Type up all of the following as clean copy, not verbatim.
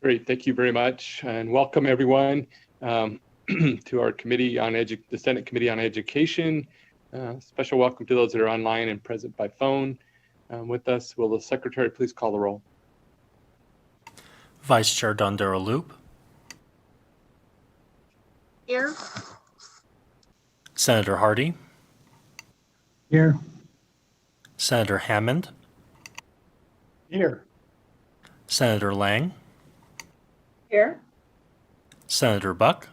Great, thank you very much, and welcome everyone to our committee on the Senate Committee on Education. Special welcome to those that are online and present by phone with us. Will the Secretary please call the roll? Vice Chair Dondero-Loop. Here. Senator Hardy. Here. Senator Hammond. Here. Senator Lang. Here. Senator Buck.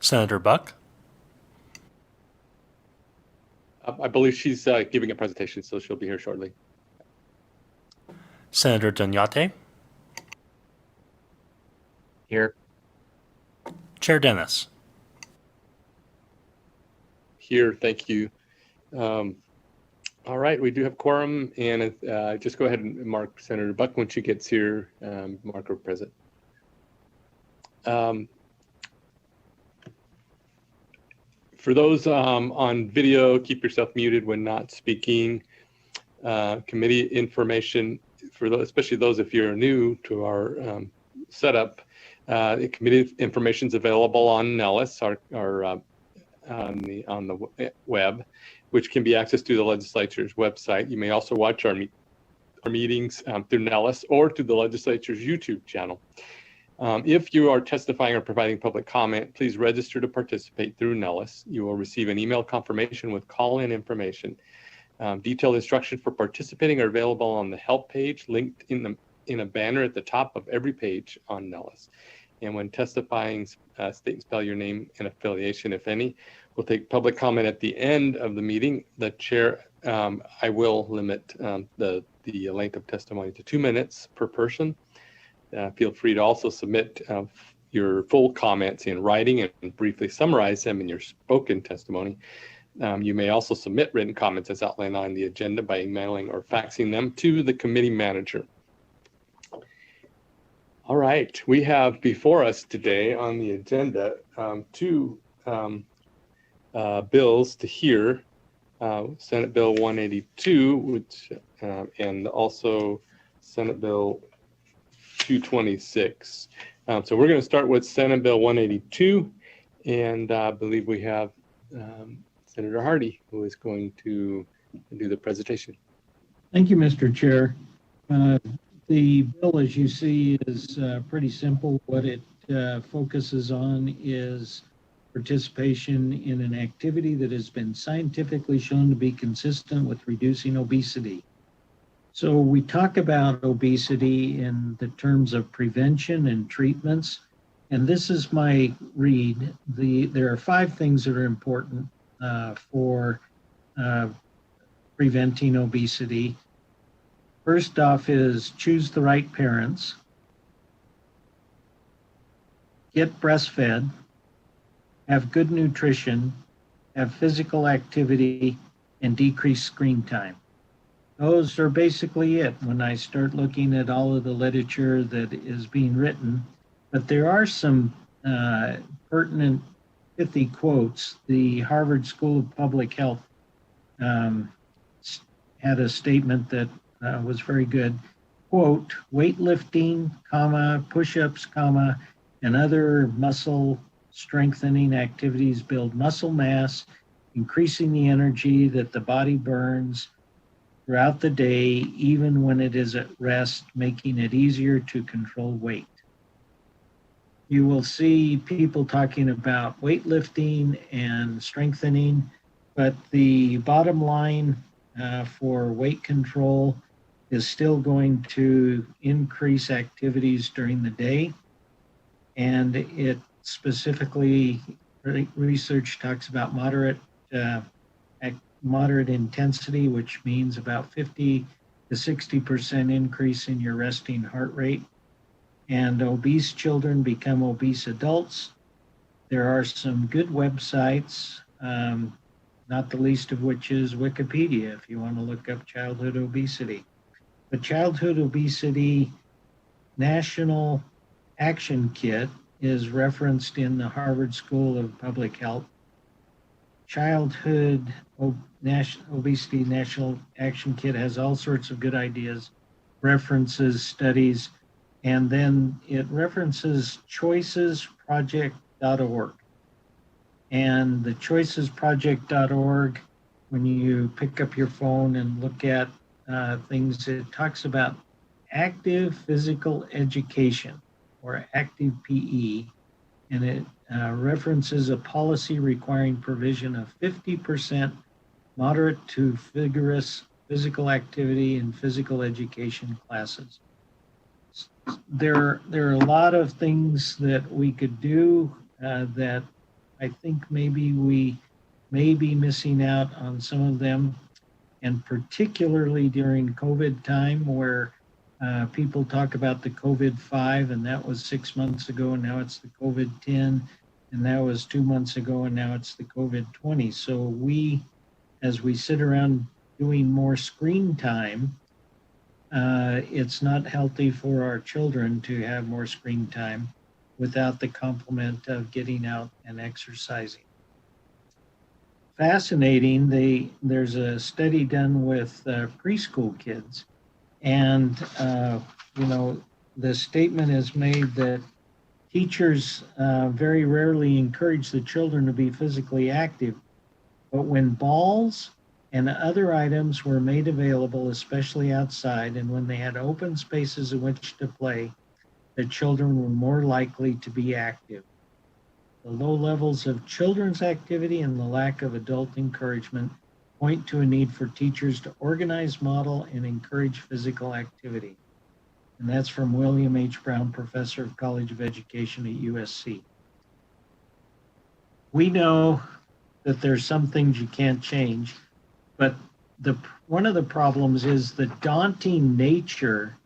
Senator Buck. I believe she's giving a presentation, so she'll be here shortly. Senator Dunyate. Here. Chair Dennis. Here, thank you. All right, we do have quorum, and just go ahead and mark Senator Buck when she gets here, mark her present. For those on video, keep yourself muted when not speaking. Committee information, for those, especially those if you're new to our setup, the committee information is available on Nellis, on the web, which can be accessed through the legislature's website. You may also watch our meetings through Nellis or through the legislature's YouTube channel. If you are testifying or providing public comment, please register to participate through Nellis. You will receive an email confirmation with call-in information. Detailed instructions for participating are available on the help page linked in a banner at the top of every page on Nellis. And when testifying, state and spell your name and affiliation, if any. We'll take public comment at the end of the meeting. The chair, I will limit the length of testimony to 2 minutes per person. Feel free to also submit your full comments in writing and briefly summarize them in your spoken testimony. You may also submit written comments as outlined on the agenda by emailing or faxing them to the committee manager. All right, we have before us today on the agenda two bills to hear, Senate Bill 182, which and also Senate Bill 226. So we're going to start with Senate Bill 182, and I believe we have Senator Hardy, who is going to do the presentation. Thank you, Mr. Chair. The bill, as you see, is pretty simple. What it focuses on is participation in an activity that has been scientifically shown to be consistent with reducing obesity. So we talk about obesity in the terms of prevention and treatments, and this is my read. There are 5 things that are important for preventing obesity. First off is choose the right parents, get breastfed, have good nutrition, have physical activity, and decrease screen time. Those are basically it when I start looking at all of the literature that is being written. But there are some pertinent, pithy quotes. The Harvard School of Public Health had a statement that was very good. Quote, weightlifting, push-ups, and other muscle strengthening activities build muscle mass, increasing the energy that the body burns throughout the day, even when it is at rest, making it easier to control weight. You will see people talking about weightlifting and strengthening, but the bottom line for weight control is still going to increase activities during the day. And it specifically, research talks about moderate intensity, which means about 50 to 60% increase in your resting heart rate. And obese children become obese adults. There are some good websites, not the least of which is Wikipedia, if you want to look up childhood obesity. The Childhood Obesity National Action Kit is referenced in the Harvard School of Public Health. Childhood Obesity National Action Kit has all sorts of good ideas, references, studies, and then it references choicesproject.org. And the choicesproject.org, when you pick up your phone and look at things, it talks about active physical education, or active PE, and it references a policy requiring provision of 50% moderate to vigorous physical activity in physical education classes. There are a lot of things that we could do that I think maybe we may be missing out on some of them, and particularly during COVID time, where people talk about the COVID-5, and that was 6 months ago, and now it's the COVID-10, and that was 2 months ago, and now it's the COVID-20. So as we sit around doing more screen time, it's not healthy for our children to have more screen time without the complement of getting out and exercising. Fascinating, there's a study done with preschool kids, and the statement is made that teachers very rarely encourage the children to be physically active, but when balls and other items were made available, especially outside, and when they had open spaces in which to play, the children were more likely to be active. The low levels of children's activity and the lack of adult encouragement point to a need for teachers to organize, model, and encourage physical activity. And that's from William H. Brown, Professor of College of Education at USC. We know that there's some things you can't change, but one of the problems is the daunting nature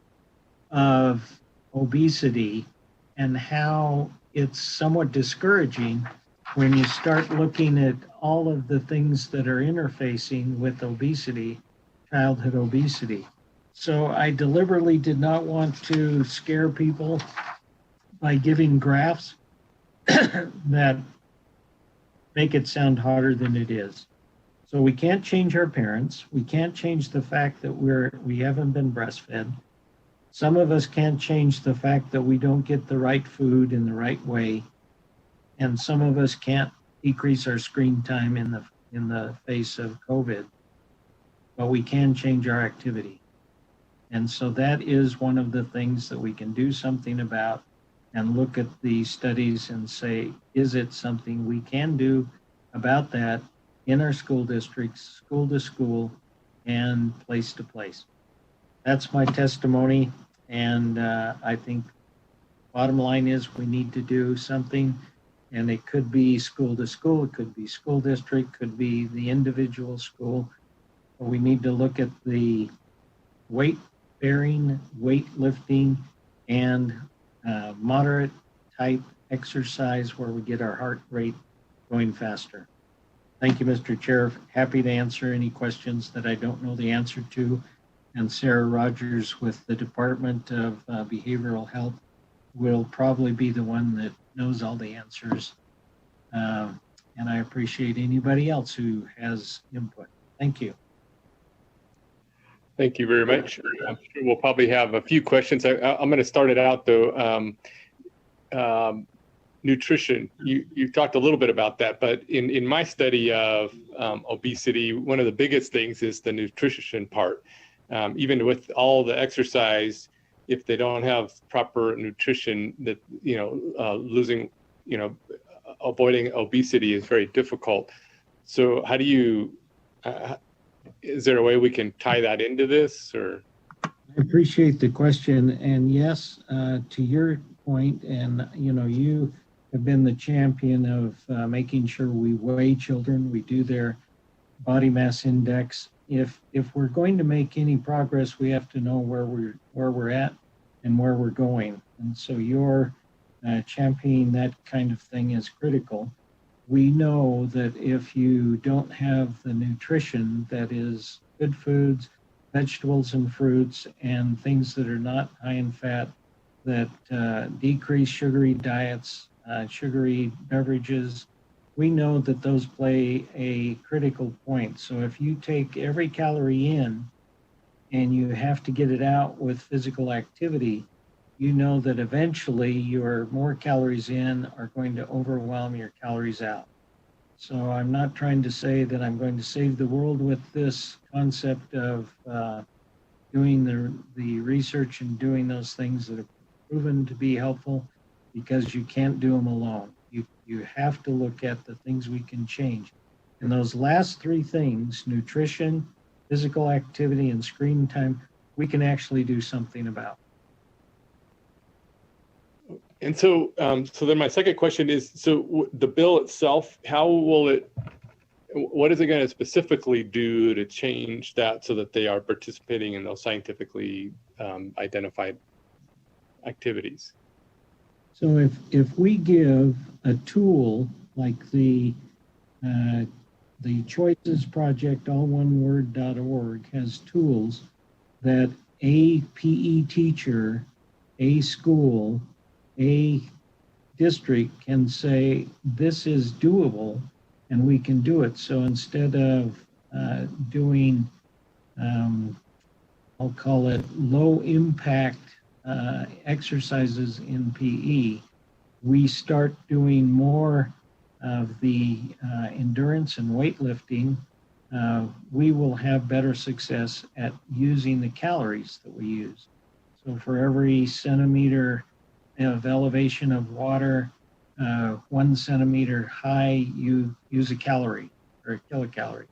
of obesity and how it's somewhat discouraging when you start looking at all of the things that are interfacing with obesity, childhood obesity. So I deliberately did not want to scare people by giving graphs that make it sound harder than it is. So we can't change our parents. We can't change the fact that we haven't been breastfed. Some of us can't change the fact that we don't get the right food in the right way. And some of us can't decrease our screen time in the face of COVID, but we can change our activity. And so that is one of the things that we can do something about, and look at the studies and say, is it something we can do about that in our school districts, school to school, and place to place? That's my testimony. And I think bottom line is we need to do something, and it could be school to school, it could be school district, could be the individual school. But we need to look at the weight bearing, weightlifting, and moderate type exercise where we get our heart rate going faster. Thank you, Mr. Chair. Happy to answer any questions that I don't know the answer to. And Sarah Rogers with the Department of Behavioral Health will probably be the one that knows all the answers. And I appreciate anybody else who has input. Thank you. Thank you very much. I'm sure we'll probably have a few questions. I'm going to start it out though. Nutrition, you talked a little bit about that, but in my study of obesity, one of the biggest things is the nutrition part. Even with all the exercise, if they don't have proper nutrition, that avoiding obesity is very difficult. So how do you? Is there a way we can tie that into this? Or I appreciate the question, and yes, to your point, and you have been the champion of making sure we weigh children, we do their body mass index. If we're going to make any progress, we have to know where we're at and where we're going. And so your championing that kind of thing is critical. We know that if you don't have the nutrition that is good foods, vegetables and fruits, and things that are not high in fat, that decrease sugary diets, sugary beverages, we know that those play a critical point. So if you take every calorie in and you have to get it out with physical activity, you know that eventually your more calories in are going to overwhelm your calories out. So I'm not trying to say that I'm going to save the world with this concept of doing the research and doing those things that have proven to be helpful, because you can't do them alone. You have to look at the things we can change. And those last three things, nutrition, physical activity, and screen time, we can actually do something about. And so, so then my second question is, so the bill itself, what is it going to specifically do to change that so that they are participating in those scientifically identified activities? So if we give a tool like the Choices Project, alloneword.org, has tools that a PE teacher, a school, a district can say, this is doable and we can do it. So instead of doing, I'll call it low impact exercises in PE, we start doing more of the endurance and weightlifting, we will have better success at using the calories that we use. So for every centimeter of elevation of water, 1 centimeter high, you use a calorie or a kilocalorie.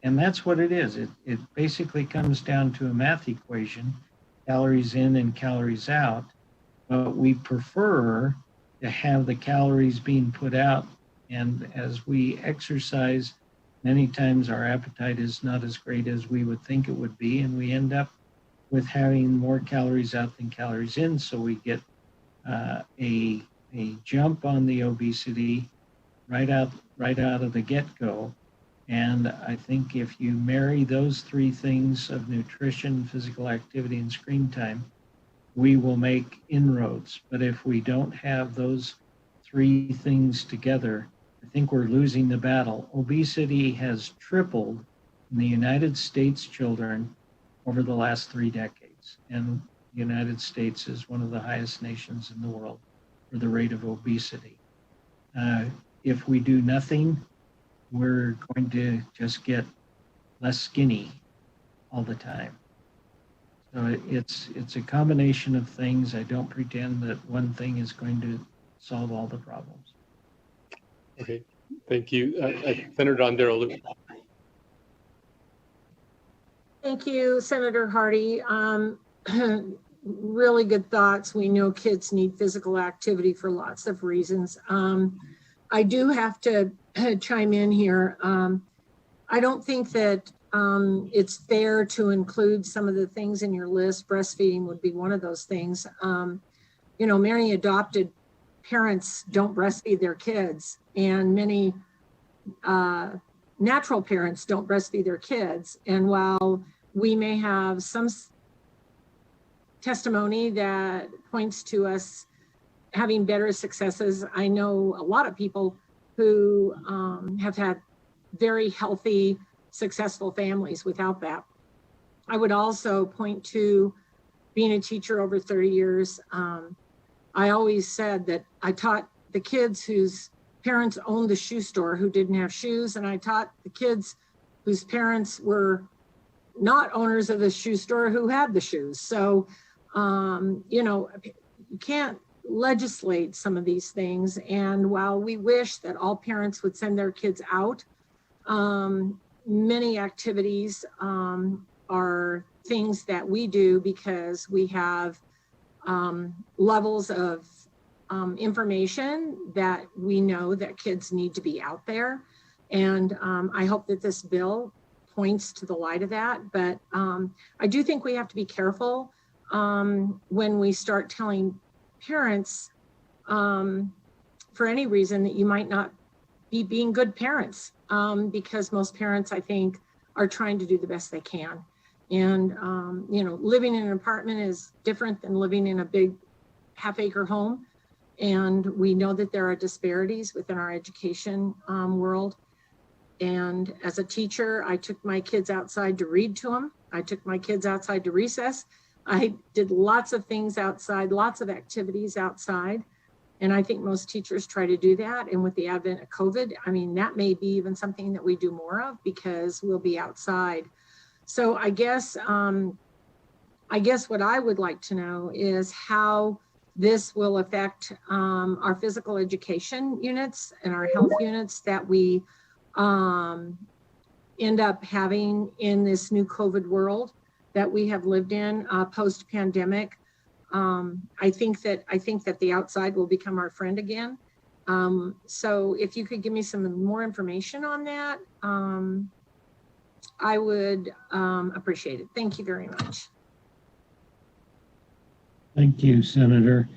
And that's what it is. It basically comes down to a math equation, calories in and calories out. But we prefer to have the calories being put out. And as we exercise, many times our appetite is not as great as we would think it would be. And we end up with having more calories out than calories in. So we get a jump on the obesity right out of the get-go. And I think if you marry those three things of nutrition, physical activity, and screen time, we will make inroads. But if we don't have those three things together, I think we're losing the battle. Obesity has tripled in the United States children over the last 3 decades. And the United States is one of the highest nations in the world for the rate of obesity. If we do nothing, we're going to just get less skinny all the time. So it's a combination of things. I don't pretend that one thing is going to solve all the problems. Okay, thank you. Senator Dondero. Thank you, Senator Hardy. Really good thoughts. We know kids need physical activity for lots of reasons. I do have to chime in here. I don't think that it's fair to include some of the things in your list. Breastfeeding would be one of those things. Many adopted parents don't breastfeed their kids, and many natural parents don't breastfeed their kids. And while we may have some testimony that points to us having better successes, I know a lot of people who have had very healthy, successful families without that. I would also point to being a teacher over 30 years. I always said that I taught the kids whose parents owned the shoe store who didn't have shoes, and I taught the kids whose parents were not owners of the shoe store who had the shoes. So, you can't legislate some of these things. And while we wish that all parents would send their kids out, many activities are things that we do because we have levels of information that we know that kids need to be out there. And I hope that this bill points to the light of that. But I do think we have to be careful when we start telling parents for any reason that you might not be being good parents, because most parents, I think, are trying to do the best they can. And, living in an apartment is different than living in a big half-acre home. And we know that there are disparities within our education world. And as a teacher, I took my kids outside to read to them. I took my kids outside to recess. I did lots of things outside, lots of activities outside. And I think most teachers try to do that. And with the advent of COVID, I mean, that may be even something that we do more of because we'll be outside. So I guess what I would like to know is how this will affect our physical education units and our health units that we end up having in this new COVID world that we have lived in post-pandemic. I think that the outside will become our friend again. So if you could give me some more information on that, I would appreciate it. Thank you very much. Thank you, Senator.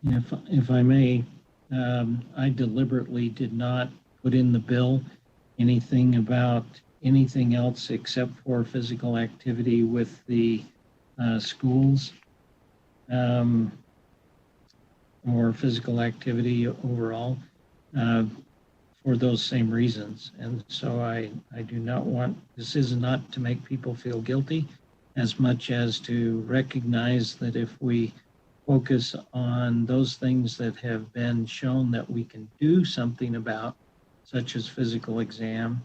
If I may, I deliberately did not put in the bill anything about anything else except for physical activity with the schools or physical activity overall for those same reasons. And so I do not want, this is not to make people feel guilty as much as to recognize that if we focus on those things that have been shown that we can do something about, such as physical exam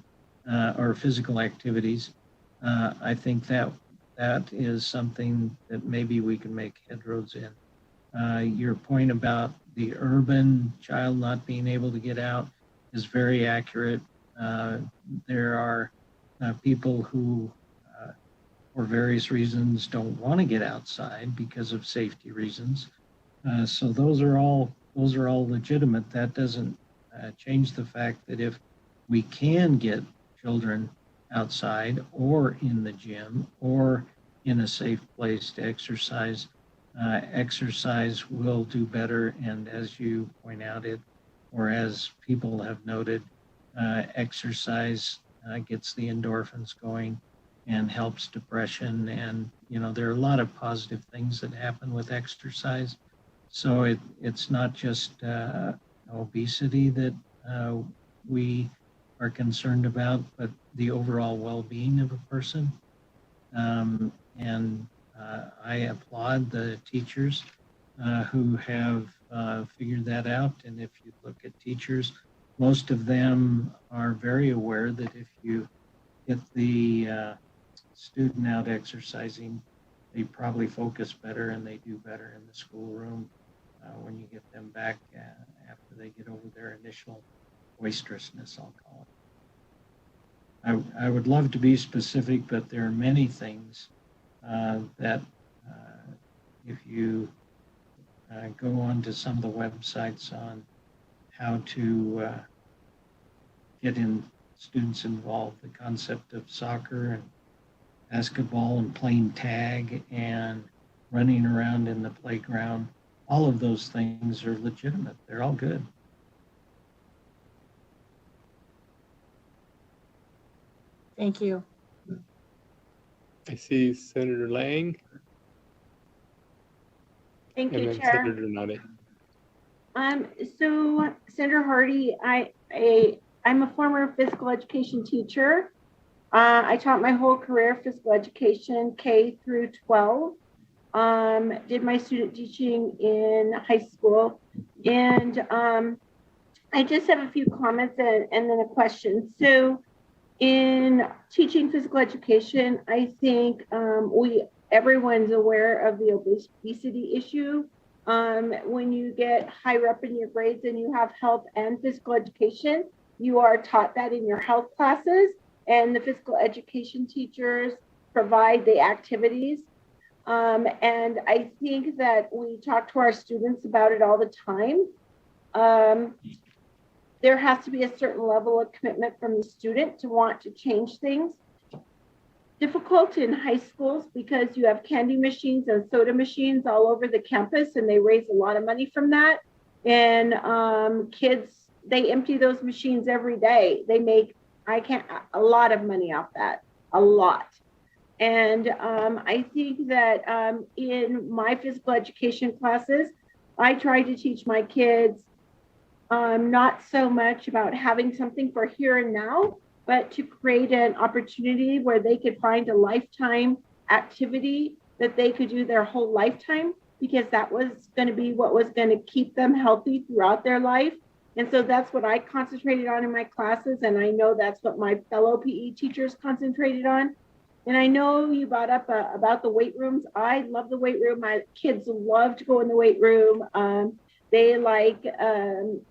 or physical activities, I think that is something that maybe we can make headroads in. Your point about the urban child not being able to get out is very accurate. There are people who, for various reasons, don't want to get outside because of safety reasons. So those are all legitimate. That doesn't change the fact that if we can get children outside or in the gym or in a safe place to exercise, exercise will do better. And as you point out, or as people have noted, exercise gets the endorphins going and helps depression. And, there are a lot of positive things that happen with exercise. So it's not just obesity that we are concerned about, but the overall well-being of a person. And I applaud the teachers who have figured that out. And if you look at teachers, most of them are very aware that if you get the student out exercising, they probably focus better and they do better in the schoolroom when you get them back after they get over their initial boisterousness, I'll call it. I would love to be specific, but there are many things that if you go on to some of the websites on how to get students involved, the concept of soccer and basketball and playing tag and running around in the playground, all of those things are legitimate. They're all good. Thank you. I see Senator Lang. Thank and you, then Chair. Senator Nade. So Senator Hardy, I'm a former physical education teacher. I taught my whole career physical education, K through 12. Did my student teaching in high school. And I just have a few comments and then a question. So in teaching physical education, I think everyone's aware of the obesity issue. When you get higher up in your grades and you have health and physical education, you are taught that in your health classes, and the physical education teachers provide the activities. And I think that we talk to our students about it all the time. There has to be a certain level of commitment from the student to want to change things. Difficult in high schools because you have candy machines and soda machines all over the campus, and they raise a lot of money from that. And kids, they empty those machines every day. They make a lot of money off that, a lot. And I think that in my physical education classes, I try to teach my kids not so much about having something for here and now, but to create an opportunity where they could find a lifetime activity that they could do their whole lifetime, because that was going to be what was going to keep them healthy throughout their life. And so that's what I concentrated on in my classes. And I know that's what my fellow PE teachers concentrated on. And I know you brought up about the weight rooms. I love the weight room. My kids love to go in the weight room. They like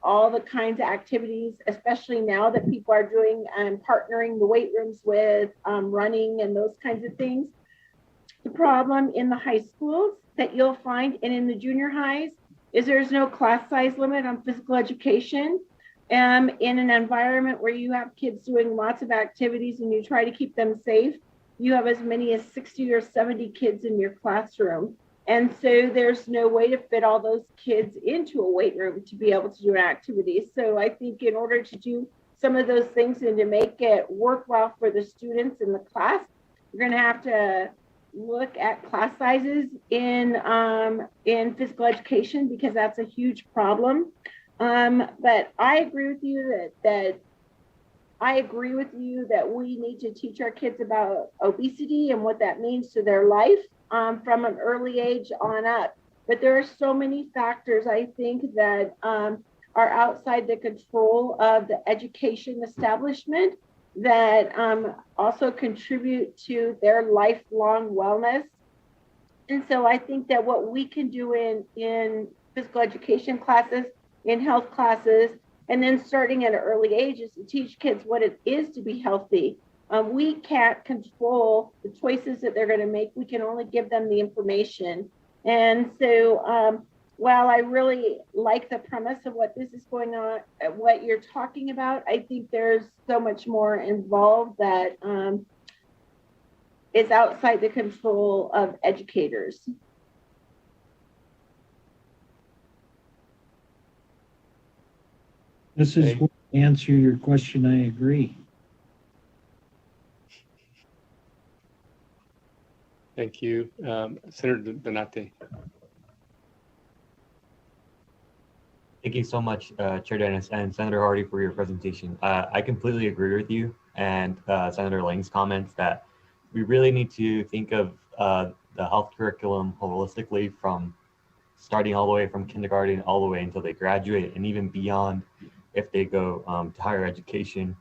all the kinds of activities, especially now that people are doing partnering the weight rooms with running and those kinds of things. The problem in the high schools that you'll find and in the junior highs is there's no class size limit on physical education. In an environment where you have kids doing lots of activities and you try to keep them safe, you have as many as 60 or 70 kids in your classroom. And so there's no way to fit all those kids into a weight room to be able to do an activity. So I think in order to do some of those things and to make it worthwhile for the students in the class, you're going to have to look at class sizes in physical education, because that's a huge problem. But I agree with you that we need to teach our kids about obesity and what that means to their life from an early age on up. But there are so many factors, I think, that are outside the control of the education establishment that also contribute to their lifelong wellness. And so I think that what we can do in physical education classes, in health classes, and then starting at an early age is to teach kids what it is to be healthy. We can't control the choices that they're going to make. We can only give them the information. And so while I really like the premise of what this is going on, what you're talking about, I think there's so much more involved that is outside the control of educators. This is to answer your question. I agree. Thank you. Senator Donate. Thank you so much, Chair Dennis and Senator Hardy, for your presentation. I completely agree with you and Senator Lang's comments that we really need to think of the health curriculum holistically, from starting all the way from kindergarten all the way until they graduate, and even beyond if they go to higher education,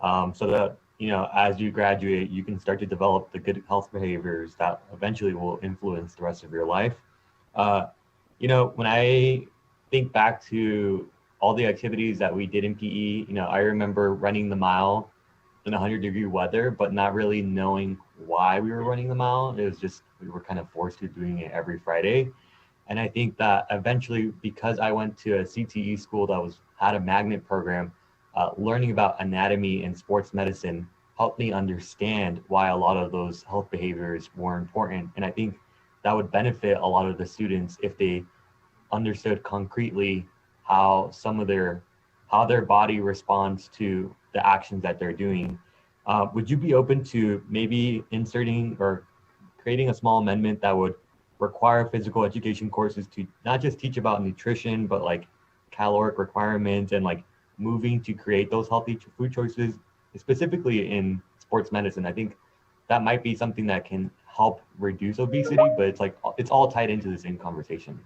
so that, you know, as you graduate, you can start to develop the good health behaviors that eventually will influence the rest of your life. You know, when I think back to all the activities that we did in PE, you know, I remember running the mile in 100-degree weather, but not really knowing why we were running the mile. It was just, we were kind of forced to doing it every Friday. And I think that eventually, because I went to a CTE school that had a magnet program, learning about anatomy and sports medicine helped me understand why a lot of those health behaviors were important. And I think that would benefit a lot of the students if they understood concretely how their body responds to the actions that they're doing. Would you be open to maybe inserting or creating a small amendment that would require physical education courses to not just teach about nutrition, but like caloric requirements and like moving to create those healthy food choices, specifically in sports medicine? I think that might be something that can help reduce obesity, but it's like, it's all tied into the same conversation.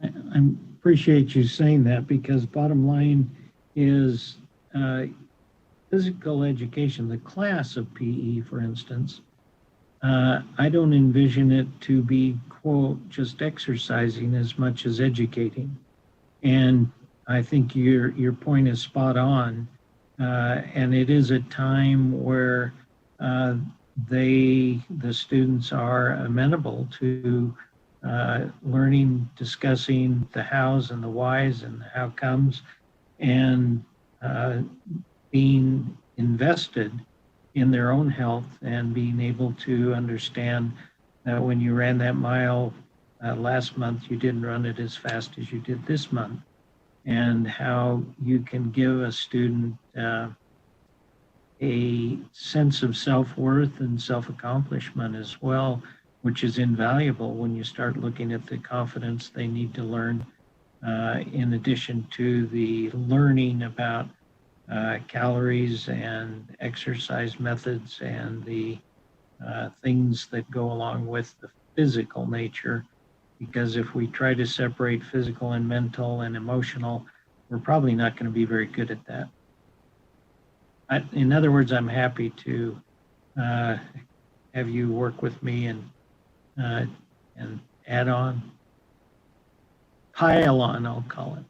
I appreciate you saying that, because bottom line is physical education, the class of PE, for instance, I don't envision it to be, quote, just exercising as much as educating. And I think your point is spot on. And it is a time where the students are amenable to learning, discussing the hows and the whys and the how comes, and being invested in their own health, and being able to understand that when you ran that mile last month, you didn't run it as fast as you did this month, and how you can give a student a sense of self-worth and self-accomplishment as well, which is invaluable when you start looking at the confidence they need to learn, in addition to the learning about calories and exercise methods and the things that go along with the physical nature. Because if we try to separate physical and mental and emotional, we're probably not going to be very good at that. In other words, I'm happy to have you work with me and add on, pile on, I'll call it.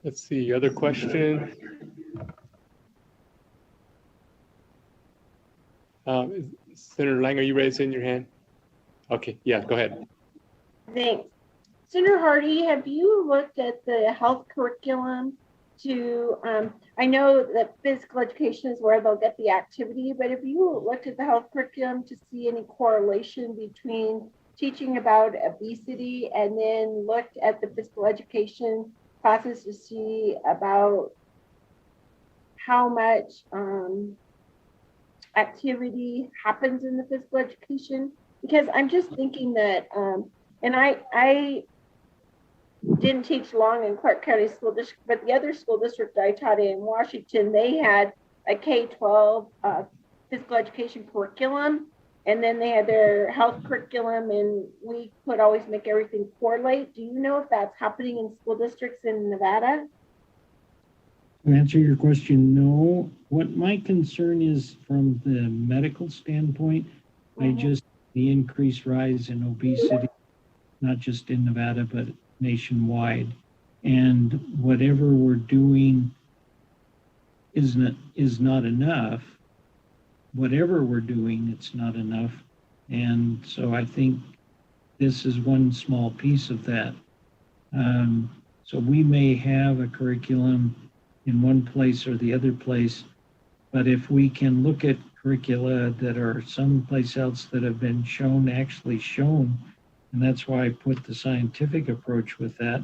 Let's see, other question. Senator Lang, are you raising your hand? Okay, yeah, go ahead. Thanks. Senator Hardy, have you looked at the health curriculum to, I know that physical education is where they'll get the activity, but have you looked at the health curriculum to see any correlation between teaching about obesity and then looked at the physical education classes to see about how much activity happens in the physical education? Because I'm just thinking that, and I didn't teach long in Clark County School District, but the other school district I taught in Washington, they had a K-12 physical education curriculum, and then they had their health curriculum, and we could always make everything correlate. Do you know if that's happening in school districts in Nevada? To answer your question, no. What my concern is from the medical standpoint, the increased rise in obesity, not just in Nevada, but nationwide. And whatever we're doing is not enough. Whatever we're doing, it's not enough. And so I think this is one small piece of that. So we may have a curriculum in one place or the other place, but if we can look at curricula that are someplace else that have been actually shown, and that's why I put the scientific approach with that.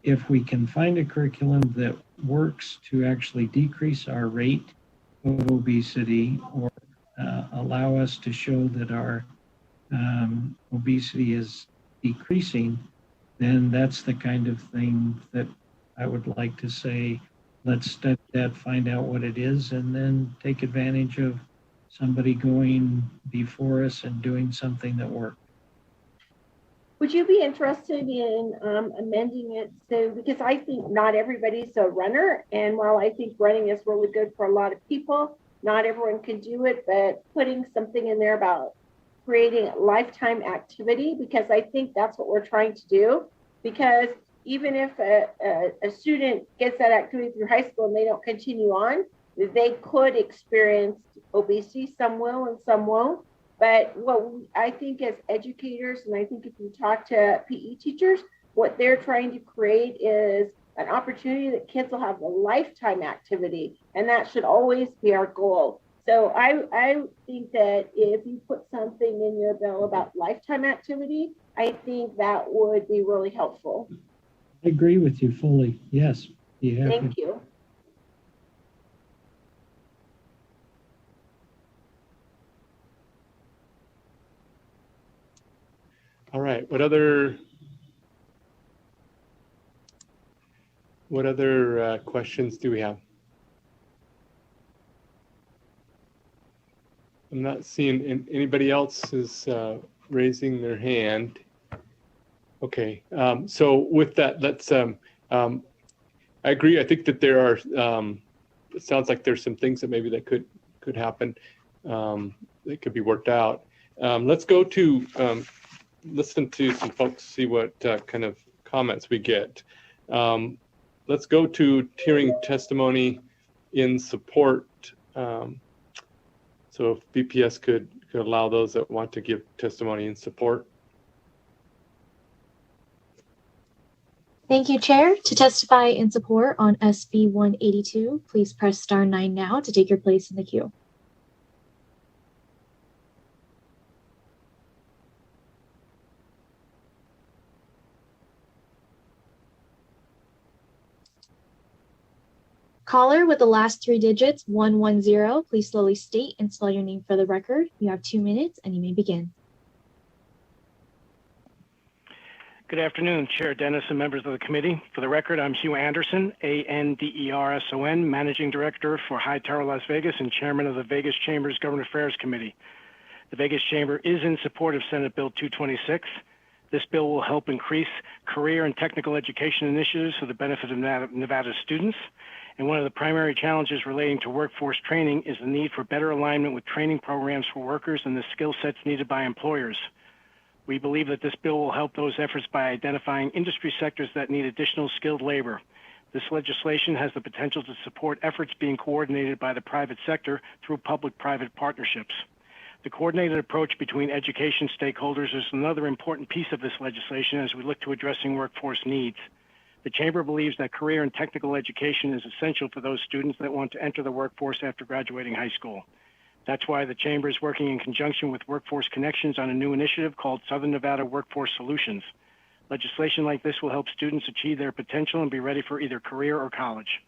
If we can find a curriculum that works to actually decrease our rate of obesity or allow us to show that our obesity is decreasing, then that's the kind of thing that I would like to say, let's study that, find out what it is, and then take advantage of somebody going before us and doing something that works. Would you be interested in amending it so, because I think not everybody's a runner, and while I think running is really good for a lot of people, not everyone can do it, but putting something in there about creating lifetime activity, because I think that's what we're trying to do. Because even if a student gets that activity through high school and they don't continue on, they could experience obesity. Some will and some won't. But what I think as educators, and I think if you talk to PE teachers, what they're trying to create is an opportunity that kids will have a lifetime activity, and that should always be our goal. So I think that if you put something in your bill about lifetime activity, I think that would be really helpful. I agree with you fully. Yes. Thank you. All right. What other questions do we have? I'm not seeing anybody else is raising their hand. Okay. So with that, let's. I agree. I think that there are. It sounds like there's some things that maybe that could happen. That could be worked out. Let's go to. Listen to some folks, see what kind of comments we get. Let's go to hearing testimony in support. So if BPS could allow those that want to give testimony in support. Thank you, Chair. To testify in support on SB 182, please press *9 now to take your place in the queue. Caller with the last three digits, 110, please slowly state and spell your name for the record. You have 2 minutes and you may begin. Good afternoon, Chair Dennis and members of the committee. For the record, I'm Hugh Anderson, Anderson, Managing Director for High Tower Las Vegas and Chairman of the Vegas Chamber's Government Affairs Committee. The Vegas Chamber is in support of Senate Bill 226. This bill will help increase career and technical education initiatives for the benefit of Nevada students. And one of the primary challenges relating to workforce training is the need for better alignment with training programs for workers and the skill sets needed by employers. We believe that this bill will help those efforts by identifying industry sectors that need additional skilled labor. This legislation has the potential to support efforts being coordinated by the private sector through public-private partnerships. The coordinated approach between education stakeholders is another important piece of this legislation as we look to addressing workforce needs. The Chamber believes that career and technical education is essential for those students that want to enter the workforce after graduating high school. That's why the Chamber is working in conjunction with Workforce Connections on a new initiative called Southern Nevada Workforce Solutions. Legislation like this will help students achieve their potential and be ready for either career or college.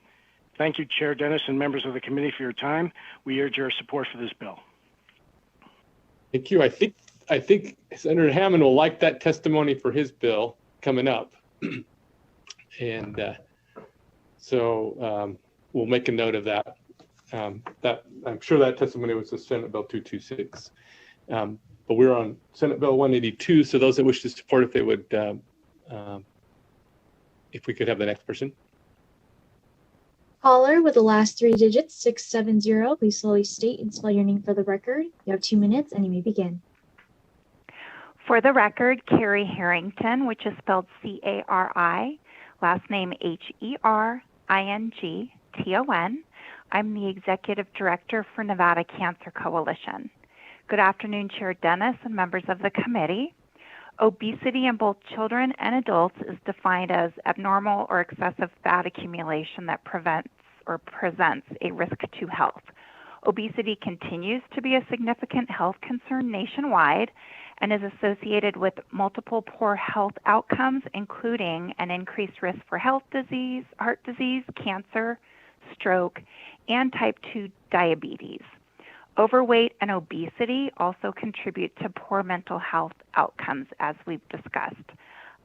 Thank you, Chair Dennis and members of the committee for your time. We urge your support for this bill. Thank you. I think Senator Hammond will like that testimony for his bill coming up. And so we'll make a note of that. That I'm sure that testimony was the Senate Bill 226. But we're on Senate Bill 182. So those that wish to support, if they would, if we could have the next person. Caller with the last three digits, 670, please slowly state and spell your name for the record. You have 2 minutes and you may begin. For the record, Carrie Harrington, which is spelled C-A-R-I, last name H-E-R-I-N-G-T-O-N. I'm the Executive Director for Nevada Cancer Coalition. Good afternoon, Chair Dennis and members of the committee. Obesity in both children and adults is defined as abnormal or excessive fat accumulation that prevents or presents a risk to health. Obesity continues to be a significant health concern nationwide and is associated with multiple poor health outcomes, including an increased risk for heart disease, cancer, stroke, and type 2 diabetes. Overweight and obesity also contribute to poor mental health outcomes, as we've discussed.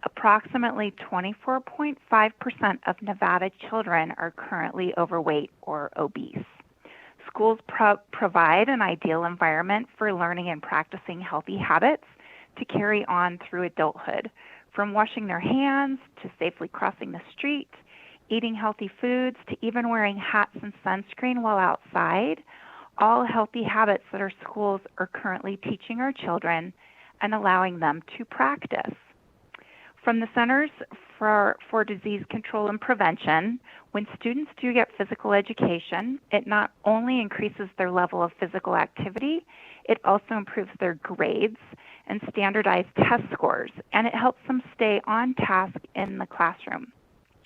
Approximately 24.5% of Nevada children are currently overweight or obese. Schools provide an ideal environment for learning and practicing healthy habits to carry on through adulthood, from washing their hands to safely crossing the street, eating healthy foods, to even wearing hats and sunscreen while outside. All healthy habits that our schools are currently teaching our children and allowing them to practice. From the Centers for Disease Control and Prevention, when students do get physical education, it not only increases their level of physical activity, it also improves their grades and standardized test scores, and it helps them stay on task in the classroom.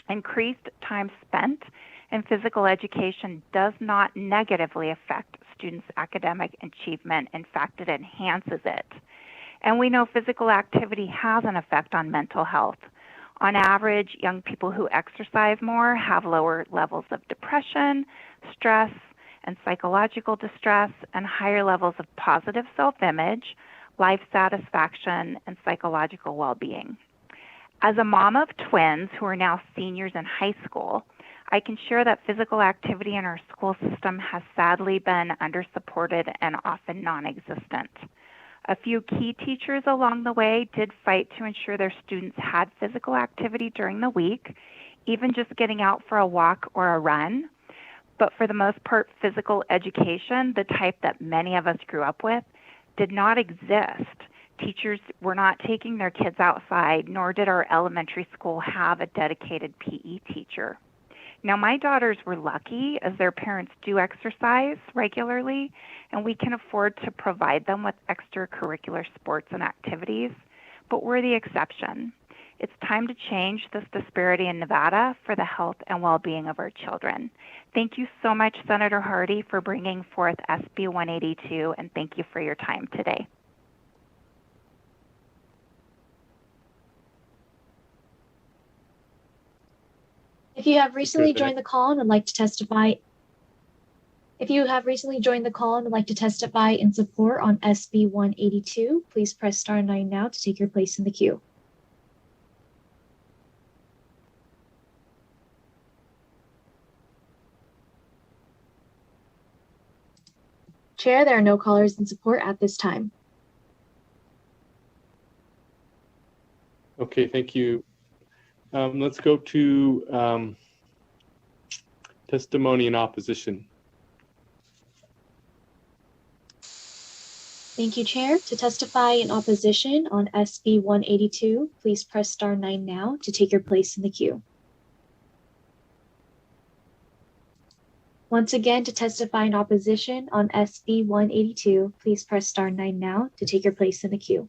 Increased time spent in physical education does not negatively affect students' academic achievement. In fact, it enhances it. And we know physical activity has an effect on mental health. On average, young people who exercise more have lower levels of depression, stress, and psychological distress, and higher levels of positive self-image, life satisfaction, and psychological well-being. As a mom of twins who are now seniors in high school, I can share that physical activity in our school system has sadly been under-supported and often non-existent. A few key teachers along the way did fight to ensure their students had physical activity during the week, even just getting out for a walk or a run. But for the most part, physical education, the type that many of us grew up with, did not exist. Teachers were not taking their kids outside, nor did our elementary school have a dedicated PE teacher. Now, my daughters were lucky, as their parents do exercise regularly, and we can afford to provide them with extracurricular sports and activities, but we're the exception. It's time to change this disparity in Nevada for the health and well-being of our children. Thank you so much, Senator Hardy, for bringing forth SB 182, and thank you for your time today. If If you have recently the joined the call and would like to testify, in support on SB 182, please press star 9 now to take your place in the queue. Chair, there are no callers in support at this time. Okay, thank you. Let's go to testimony in opposition. Thank you, Chair. To testify in opposition on SB 182, please press star 9 now to take your place in the queue. Once again, to testify in opposition on SB 182, please press star 9 now to take your place in the queue.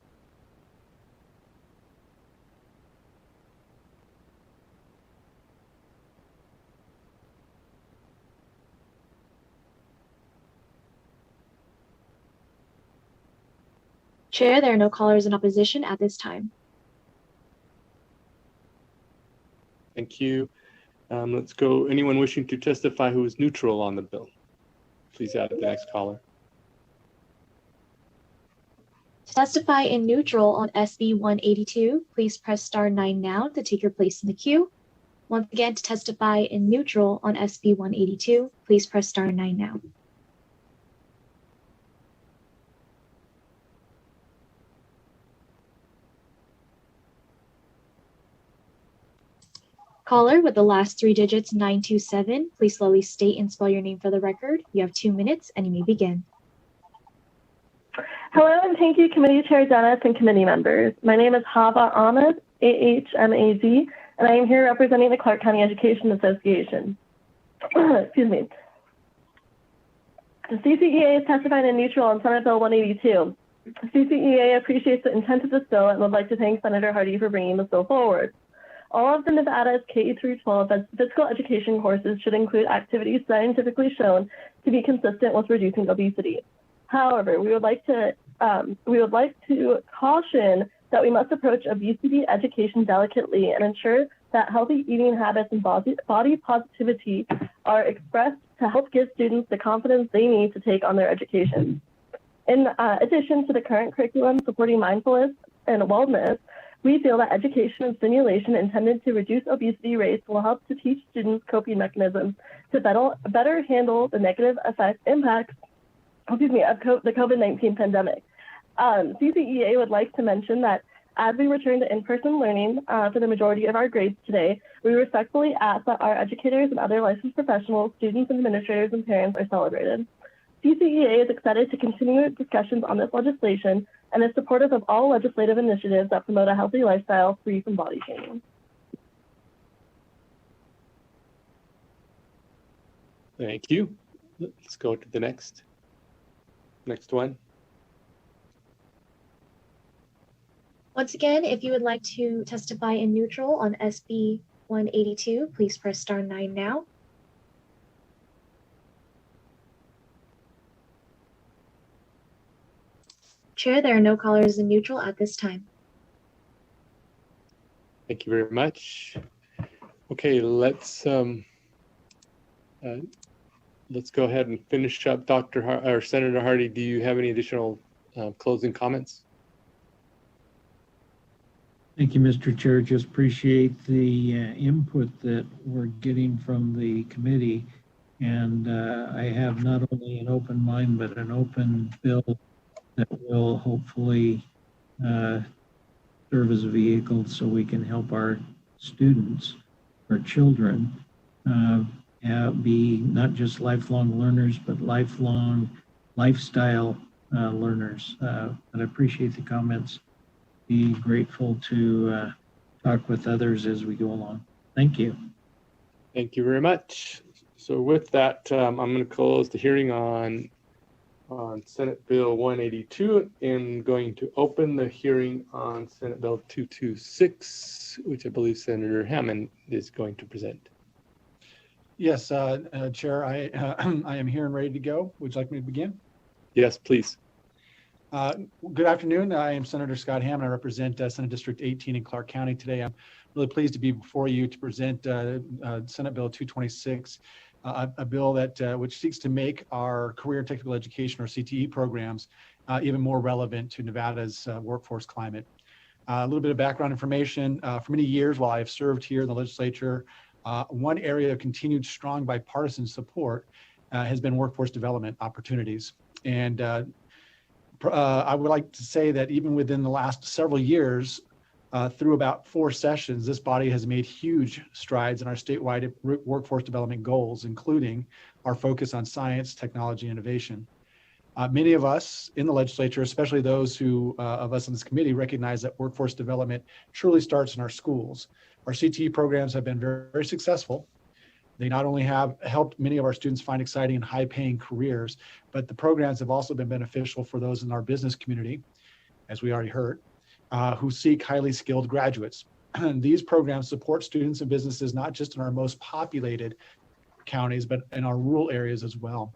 Chair, there are no callers in opposition at this time. Thank you. Let's go. Anyone wishing to testify who is neutral on the bill, please add the next caller. To testify in neutral on SB 182, please press star 9 now to take your place in the queue. Once again, to testify in neutral on SB 182, please press star 9 now. Caller with the last 3 digits 927, please slowly state and spell your name for the record. You have 2 minutes and you may begin. Hello, and thank you, Committee Chair Dennis and committee members. My name is Hava Ahmed, AHMAD, and I am here representing the Clark County Education Association. Excuse me. The CCEA is testifying in neutral on Senate Bill 182. CCEA appreciates the intent of this bill and would like to thank Senator Hardy for bringing this bill forward. All of the Nevada's K-12 physical education courses should include activities scientifically shown to be consistent with reducing obesity. However, we would like to caution that we must approach obesity education delicately and ensure that healthy eating habits and body positivity are expressed to help give students the confidence they need to take on their education. In addition to the current curriculum supporting mindfulness and wellness, we feel that education and stimulation intended to reduce obesity rates will help to teach students coping mechanisms to better handle the negative impacts of the COVID-19 pandemic. CCEA would like to mention that as we return to in-person learning for the majority of our grades today, we respectfully ask that our educators and other licensed professionals, students, and administrators and parents are celebrated. CCEA is excited to continue discussions on this legislation and is supportive of all legislative initiatives that promote a healthy lifestyle free from body shaming. Thank you. Let's go to the next one. Once again, if you would like to testify in neutral on SB 182, please press star 9 now. Chair, there are no callers in neutral at this time. Thank you very much. Okay, let's go ahead and finish up. Senator Hardy, do you have any additional closing comments? Thank you, Mr. Chair. Just appreciate the input that we're getting from the committee. And I have not only an open mind, but an open bill that will hopefully serve as a vehicle so we can help our students, our children, be not just lifelong learners, but lifelong lifestyle learners. And I appreciate the comments. Be grateful to talk with others as we go along. Thank you. Thank you very much. So with that, I'm going to close the hearing on Senate Bill 182 and going to open the hearing on Senate Bill 226, which I believe Senator Hammond is going to present. Yes, Chair, I am here and ready to go. Would you like me to begin? Yes, please. Good afternoon. I am Senator Scott Hamm, and I represent Senate District 18 in Clark County today. I'm really pleased to be before you to present Senate Bill 226, a bill that which seeks to make our career technical education, or CTE programs, even more relevant to Nevada's workforce climate. A little bit of background information. For many years, while I have served here in the legislature, one area of continued strong bipartisan support has been workforce development opportunities. And I would like to say that even within the last several years, through about 4 sessions, this body has made huge strides in our statewide workforce development goals, including our focus on science, technology, innovation. Many of us in the legislature, especially those of us on this committee, recognize that workforce development truly starts in our schools. Our CTE programs have been very, very successful. They not only have helped many of our students find exciting and high-paying careers, but the programs have also been beneficial for those in our business community, as we already heard, who seek highly skilled graduates. These programs support students and businesses not just in our most populated counties, but in our rural areas as well.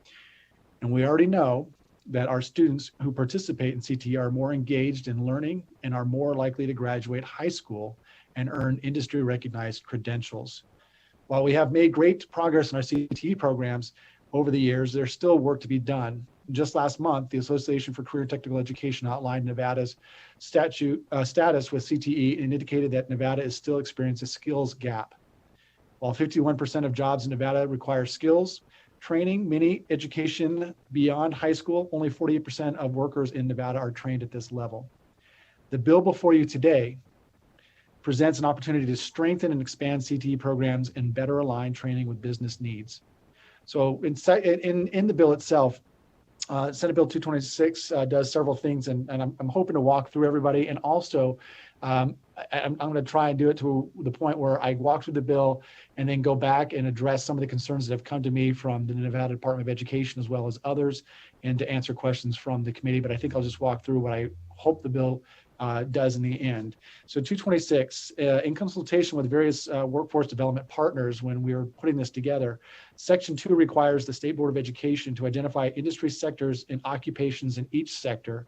And we already know that our students who participate in CTE are more engaged in learning and are more likely to graduate high school and earn industry-recognized credentials. While we have made great progress in our CTE programs over the years, there's still work to be done. Just last month, the Association for Career Technical Education outlined Nevada's status with CTE and indicated that Nevada is still experiencing a skills gap. While 51% of jobs in Nevada require skills training, many education beyond high school, only 48% of workers in Nevada are trained at this level. The bill before you today presents an opportunity to strengthen and expand CTE programs and better align training with business needs. So in the bill itself, Senate Bill 226 does several things, and I'm hoping to walk through everybody. And also, I'm going to try and do it to the point where I walk through the bill and then go back and address some of the concerns that have come to me from the Nevada Department of Education as well as others, and to answer questions from the committee. But I think I'll just walk through what I hope the bill does in the end. So 226, in consultation with various workforce development partners when we were putting this together, Section 2 requires the State Board of Education to identify industry sectors and occupations in each sector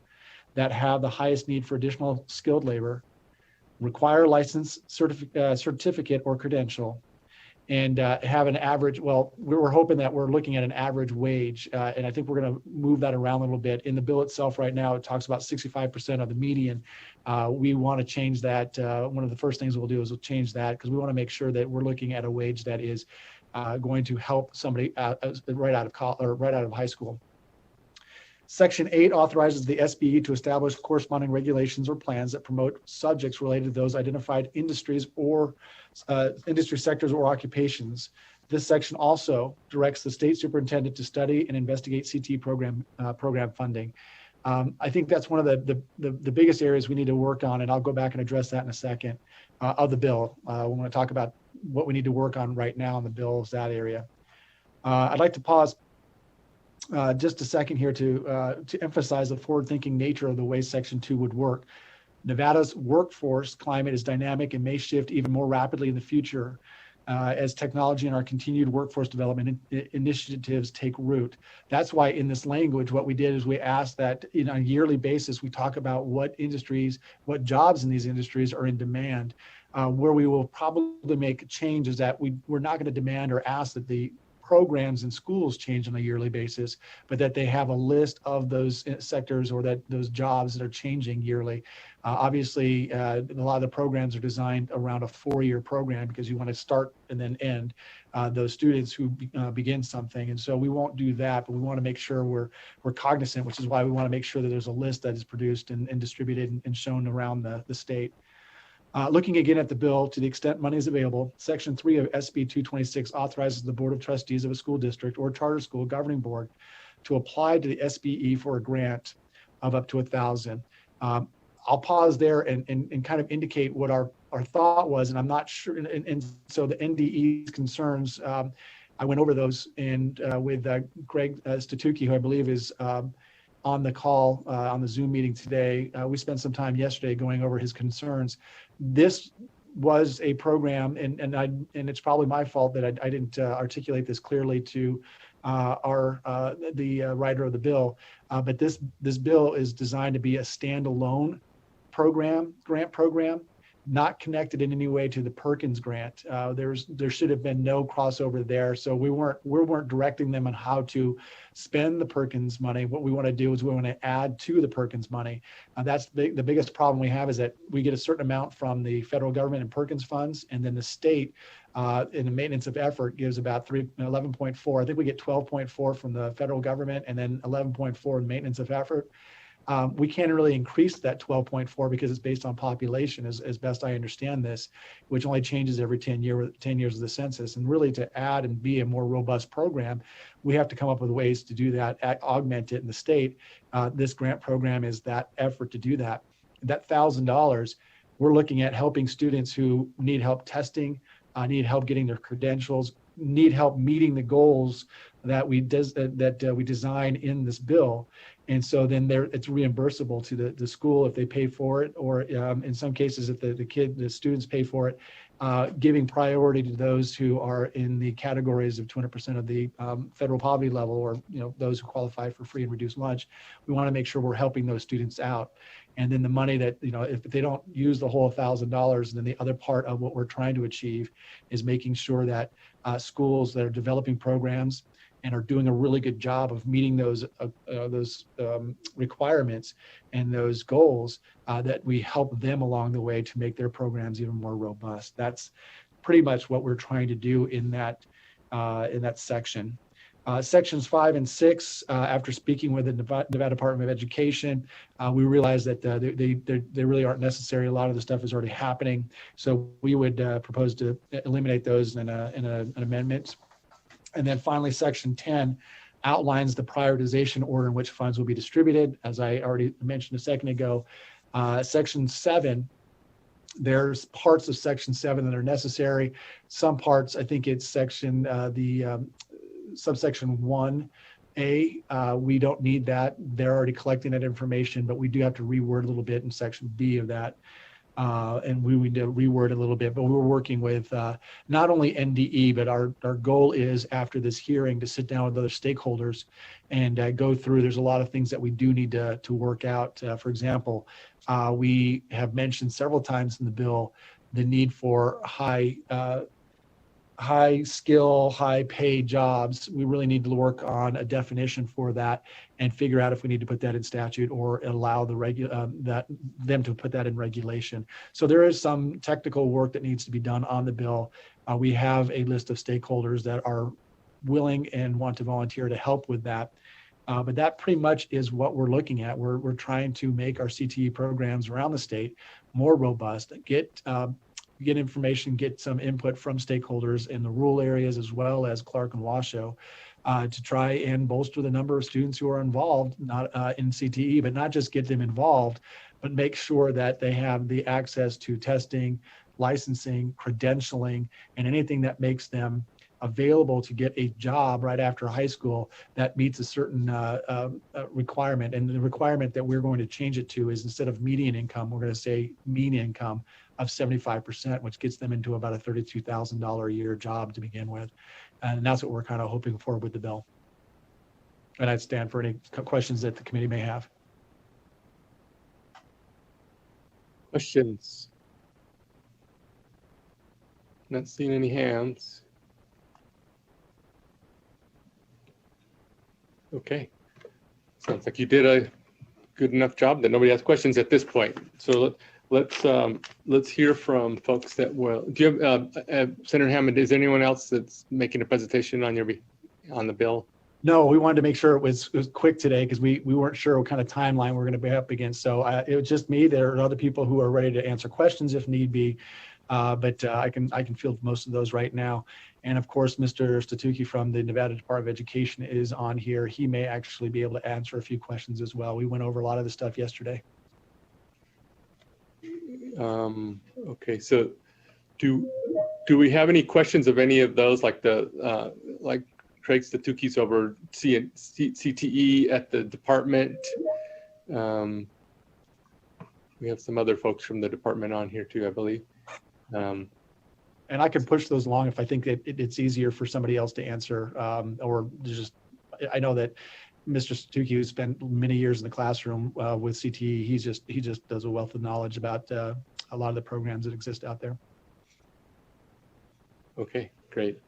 that have the highest need for additional skilled labor, require license, certificate or credential, and have an average, well, we're hoping that we're looking at an average wage, and I think we're going to move that around a little bit. In the bill itself right now, it talks about 65% of the median. We want to change that. One of the first things we'll do is we'll change that, because we want to make sure that we're looking at a wage that is going to help somebody right out of college or right out of high school. Section 8 authorizes the SBE to establish corresponding regulations or plans that promote subjects related to those identified industries or industry sectors or occupations. This section also directs the state superintendent to study and investigate CTE program funding. I think that's one of the biggest areas we need to work on, and I'll go back and address that in a second, of the bill. When we talk about what we need to work on right now in the bill is that area. I'd like to pause just a second here to emphasize the forward-thinking nature of the way Section 2 would work. Nevada's workforce climate is dynamic and may shift even more rapidly in the future as technology and our continued workforce development initiatives take root. That's why in this language, what we did is we asked that on a yearly basis, we talk about what industries, what jobs in these industries are in demand. Where we will probably make changes that we're not going to demand or ask that the programs in schools change on a yearly basis, but that they have a list of those sectors or that those jobs that are changing yearly. Obviously, a lot of the programs are designed around a 4-year program because you want to start and then end those students who begin something. And so we won't do that, but we want to make sure we're cognizant, which is why we want to make sure that there's a list that is produced and distributed and shown around the state. Looking again at the bill, to the extent money is available, Section 3 of SB 226 authorizes the Board of Trustees of a school district or charter school governing board to apply to the SBE for a grant of up to $1,000. I'll pause there and kind of indicate what our thought was, and I'm not sure. And so the NDE's concerns, I went over those and with Greg Statuki, who I believe is on the call on the Zoom meeting today. We spent some time yesterday going over his concerns. This was a program, and it's probably my fault that I didn't articulate this clearly to the writer of the bill. But this bill is designed to be a standalone grant program, not connected in any way to the Perkins grant. There should have been no crossover there. So we weren't directing them on how to spend the Perkins money. What we want to do is we want to add to the Perkins money. That's the biggest problem we have, is that we get a certain amount from the federal government and Perkins funds, and then the state in the maintenance of effort gives about 11.4. I think we get 12.4 from the federal government and then 11.4 in maintenance of effort. We can't really increase that 12.4 because it's based on population, as best I understand this, which only changes every 10 years of the census. And really, to add and be a more robust program, we have to come up with ways to do that, augment it in the state. This grant program is that effort to do that. That $1,000, we're looking at helping students who need help testing, need help getting their credentials, need help meeting the goals that we design in this bill. And so then it's reimbursable to the school if they pay for it, or in some cases if the students pay for it, giving priority to those who are in the categories of 200% of the federal poverty level, or those who qualify for free and reduced lunch. We want to make sure we're helping those students out. And then the money that, if they don't use the whole $1,000, then the other part of what we're trying to achieve is making sure that schools that are developing programs and are doing a really good job of meeting those requirements and those goals, that we help them along the way to make their programs even more robust. That's pretty much what we're trying to do in that section. Sections 5 and 6, after speaking with the Nevada Department of Education, we realized that they really aren't necessary. A lot of the stuff is already happening. So we would propose to eliminate those in an amendment. And then finally, Section 10 outlines the prioritization order in which funds will be distributed. As I already mentioned a second ago, Section 7, there's parts of Section 7 that are necessary. Some parts, I think it's subsection 1A, we don't need that. They're already collecting that information, but we do have to reword a little bit in Section B of that. And we need to reword a little bit, but we're working with not only NDE, but our goal is, after this hearing, to sit down with other stakeholders and go through. There's a lot of things that we do need to work out. For example, we have mentioned several times in the bill the need for high skill, high paid jobs. We really need to work on a definition for that and figure out if we need to put that in statute or allow them to put that in regulation. So there is some technical work that needs to be done on the bill. We have a list of stakeholders that are willing and want to volunteer to help with that. But that pretty much is what we're looking at. We're trying to make our CTE programs around the state more robust, get information, get some input from stakeholders in the rural areas as well as Clark and Washoe, to try and bolster the number of students who are involved, not in CTE, but not just get them involved, but make sure that they have the access to testing, licensing, credentialing, and anything that makes them available to get a job right after high school that meets a certain requirement. And the requirement that we're going to change it to is, instead of median income, we're going to say mean income of 75%, which gets them into about a $32,000 a year job to begin with. And that's what we're kind of hoping for with the bill. And I'd stand for any questions that the committee may have. Questions? Not seeing any hands. Okay. Sounds like you did a good enough job that nobody has questions at this point. So let's hear from folks that will. Do you have Senator Hammond? Is there anyone else that's making a presentation on the bill? No, we wanted to make sure it was quick today, because we weren't sure what kind of timeline we're going to be up against. So it was just me. There are other people who are ready to answer questions if need be, but I can field most of those right now. And of course, Mr. Statuki from the Nevada Department of Education is on here. He may actually be able to answer a few questions as well. We went over a lot of the stuff yesterday. Okay, so do we have any questions of any of those, like like Craig Statuki's over CTE at the department? We have some other folks from the department on here too, I believe. And I can push those along if I think that it's easier for somebody else to answer, or just, I know that Mr. Stuckey, who spent many years in the classroom with CTE, he just does a wealth of knowledge about a lot of the programs that exist out there. Okay, great.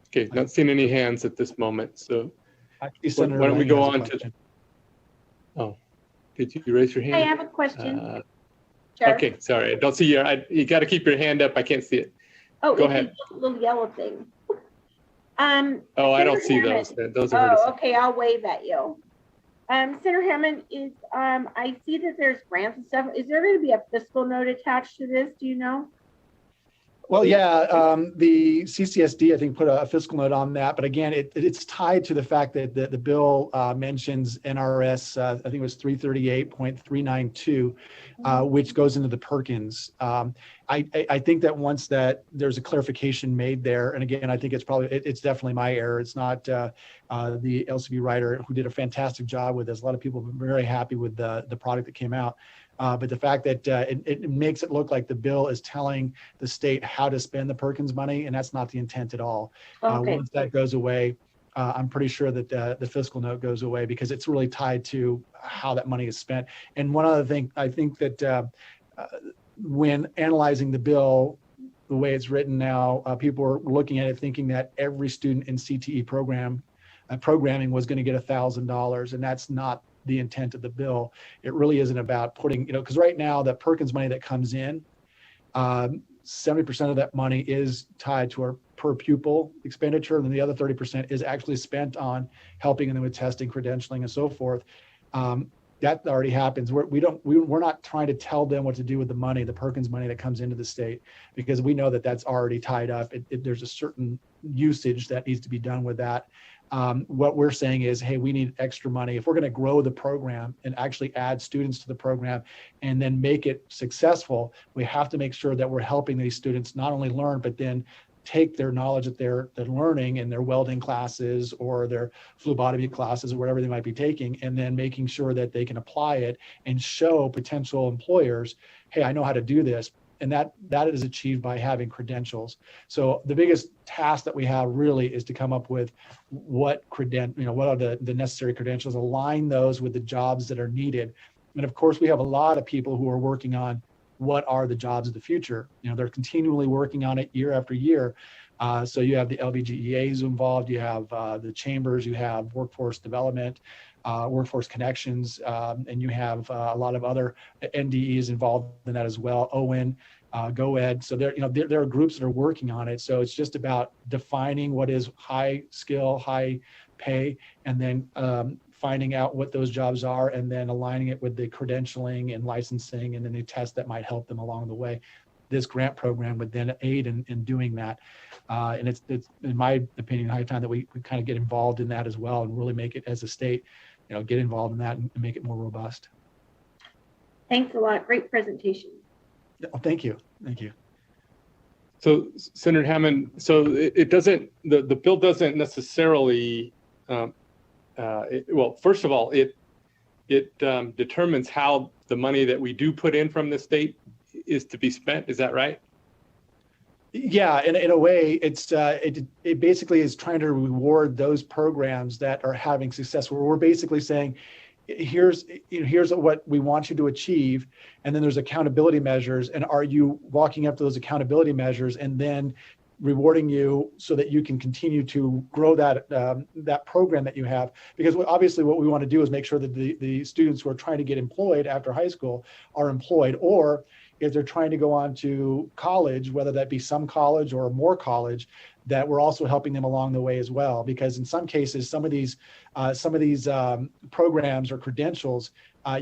Okay, not seeing any hands at this moment, so Actually, why Senator don't we Lang go has a on to, question. oh, did you raise your hand? I have a question. Chair. Okay, sorry, I don't see your, you got to keep your hand up. I can't see it. Oh, Go it's ahead. a little yellow thing. Oh, I don't see Senator those. Hammond. Those are hard to see. Oh, okay, I'll wave at you. Senator Hammond, I see that there's grants and stuff. Is there going to be a fiscal note attached to this? Do you know? Well, yeah, the CCSD, I think, put a fiscal note on that. But again, it's tied to the fact that the bill mentions NRS, I think it was 338.392, which goes into the Perkins. I think that once that there's a clarification made there, and again, I think it's definitely my error. It's not the LCB writer who did a fantastic job with this. A lot of people have been very happy with the product that came out. But the fact that it makes it look like the bill is telling the state how to spend the Perkins money, and that's not the intent at all. Okay. Once that goes away, I'm pretty sure that the fiscal note goes away because it's really tied to how that money is spent. And one other thing, I think that when analyzing the bill, the way it's written now, people are looking at it thinking that every student in CTE programming was going to get $1,000, and that's not the intent of the bill. It really isn't about putting, because right now the Perkins money that comes in, 70% of that money is tied to our per pupil expenditure, and then the other 30% is actually spent on helping them with testing, credentialing, and so forth. That already happens. We're not trying to tell them what to do with the money, the Perkins money that comes into the state, because we know that that's already tied up. There's a certain usage that needs to be done with that. What we're saying is, hey, we need extra money. If we're going to grow the program and actually add students to the program and then make it successful, we have to make sure that we're helping these students not only learn, but then take their knowledge that they're learning in their welding classes or their phlebotomy classes or whatever they might be taking, and then making sure that they can apply it and show potential employers, hey, I know how to do this. And that is achieved by having credentials. So the biggest task that we have really is to come up with what are the necessary credentials, align those with the jobs that are needed. And of course, we have a lot of people who are working on what are the jobs of the future. They're continually working on it year after year. So you have the LBGEAs involved, you have the chambers, you have workforce development, workforce connections, and you have a lot of other NDEs involved in that as well, ON, GoEd. So there are groups that are working on it. So it's just about defining what is high skill, high pay, and then finding out what those jobs are, and then aligning it with the credentialing and licensing and any tests that might help them along the way. This grant program would then aid in doing that. And it's in my opinion, high time that we kind of get involved in that as well and really make it as a state, get involved in that and make it more robust. Thanks a lot. Great presentation. Oh, thank you. Thank you. So Senator Hammond, so it doesn't, the bill doesn't necessarily, well, first of all, it determines how the money that we do put in from the state is to be spent. Is that right? Yeah, in a way, it basically is trying to reward those programs that are having success. Where we're basically saying, here's what we want you to achieve, and then there's accountability measures, and are you walking up to those accountability measures, and then rewarding you so that you can continue to grow that program that you have. Because obviously what we want to do is make sure that the students who are trying to get employed after high school are employed, or if they're trying to go on to college, whether that be some college or more college, that we're also helping them along the way as well. Because in some cases, some of these programs or credentials,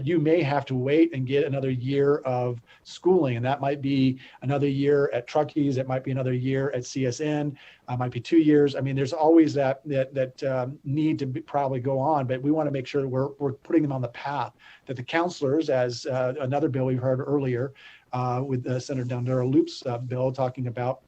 you may have to wait and get another year of schooling, and that might be another year at Truckees, it might be another year at CSN, might be 2 years. I mean, there's always that need to probably go on, but we want to make sure we're putting them on the path that the counselors, as another bill we've heard earlier with Senator Dundara Loop's bill talking about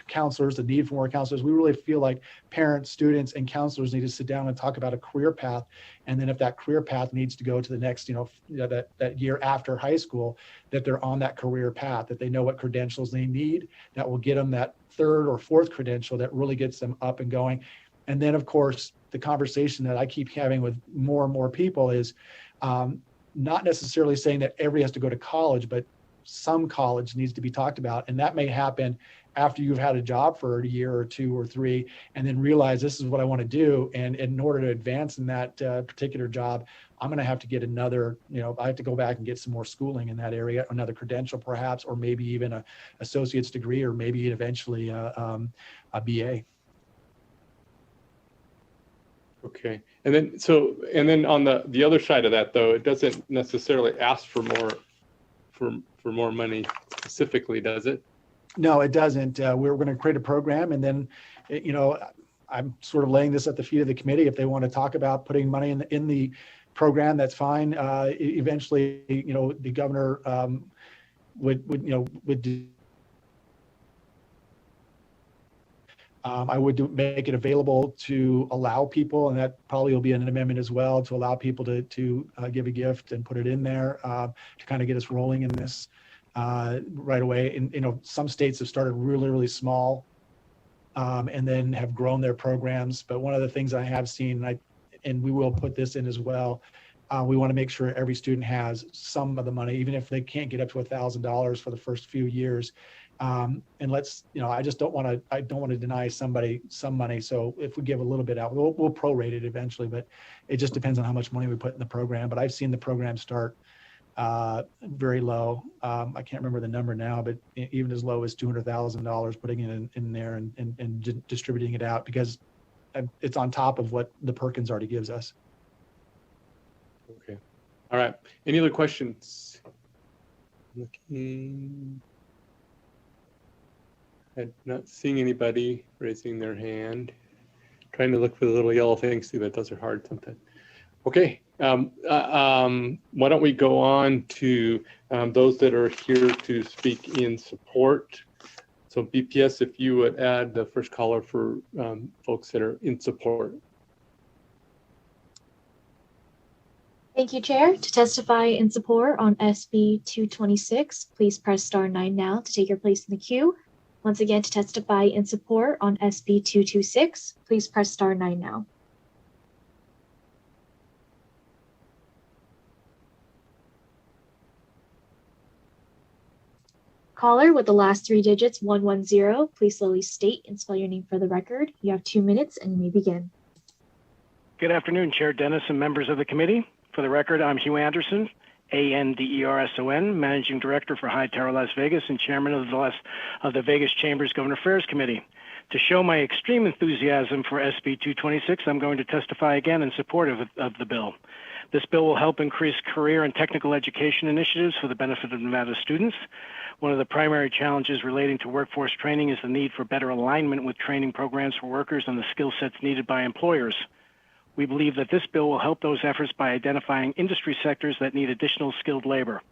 counselors, the need for more counselors. We really feel like parents, students, and counselors need to sit down and talk about a career path. And then if that career path needs to go to the next, that year after high school, that they're on that career path, that they know what credentials they need, that will get them that third or fourth credential that really gets them up and going. And then, of course, the conversation that I keep having with more and more people is not necessarily saying that everybody has to go to college, but some college needs to be talked about. And that may happen after you've had a job for a year or two or three, and then realize this is what I want to do. And in order to advance in that particular job, I'm going to have to get another, I have to go back and get some more schooling in that area, another credential perhaps, or maybe even a associate's degree, or maybe eventually a BA. Okay. And then on the other side of that, though, it doesn't necessarily ask for more money specifically, does it? No, it doesn't. We're going to create a program, and then, I'm sort of laying this at the feet of the committee. If they want to talk about putting money in the program, that's fine. Eventually, the governor would I would make it available to allow people, and that probably will be an amendment as well, to allow people to give a gift and put it in there to kind of get us rolling in this right away. And some states have started really, really small and then have grown their programs. But one of the things I have seen, and we will put this in as well, we want to make sure every student has some of the money, even if they can't get up to $1,000 for the first few years. And I just don't want to deny somebody some money. So if we give a little bit out, we'll prorate it eventually, but it just depends on how much money we put in the program. But I've seen the program start very low. I can't remember the number now, but even as low as $200,000, putting it in there and distributing it out, because it's on top of what the Perkins already gives us. Okay. All right. Any other questions? Looking. I'm not seeing anybody raising their hand. Trying to look for the little yellow things too, but those are hard sometimes. Okay. Why don't we go on to those that are here to speak in support. So BPS, if you would add the first caller for folks that are in support. Thank you, Chair. To testify in support on SB 226, please press star 9 now to take your place in the queue. Once again, to testify in support on SB 226, please press star 9 now. Caller with the last 3 digits, 110, please slowly state and spell your name for the record. You have 2 minutes and you may begin. Good afternoon, Chair Dennis and members of the committee. For the record, I'm Hugh Anderson, ANDERSON, Managing Director for High Tower, Las Vegas, and Chairman of the Vegas Chambers Government Affairs Committee. To show my extreme enthusiasm for SB 226, I'm going to testify again in support of the bill. This bill will help increase career and technical education initiatives for the benefit of Nevada students. One of the primary challenges relating to workforce training is the need for better alignment with training programs for workers and the skill sets needed by employers. We believe that this bill will help those efforts by identifying industry sectors that need additional skilled labor.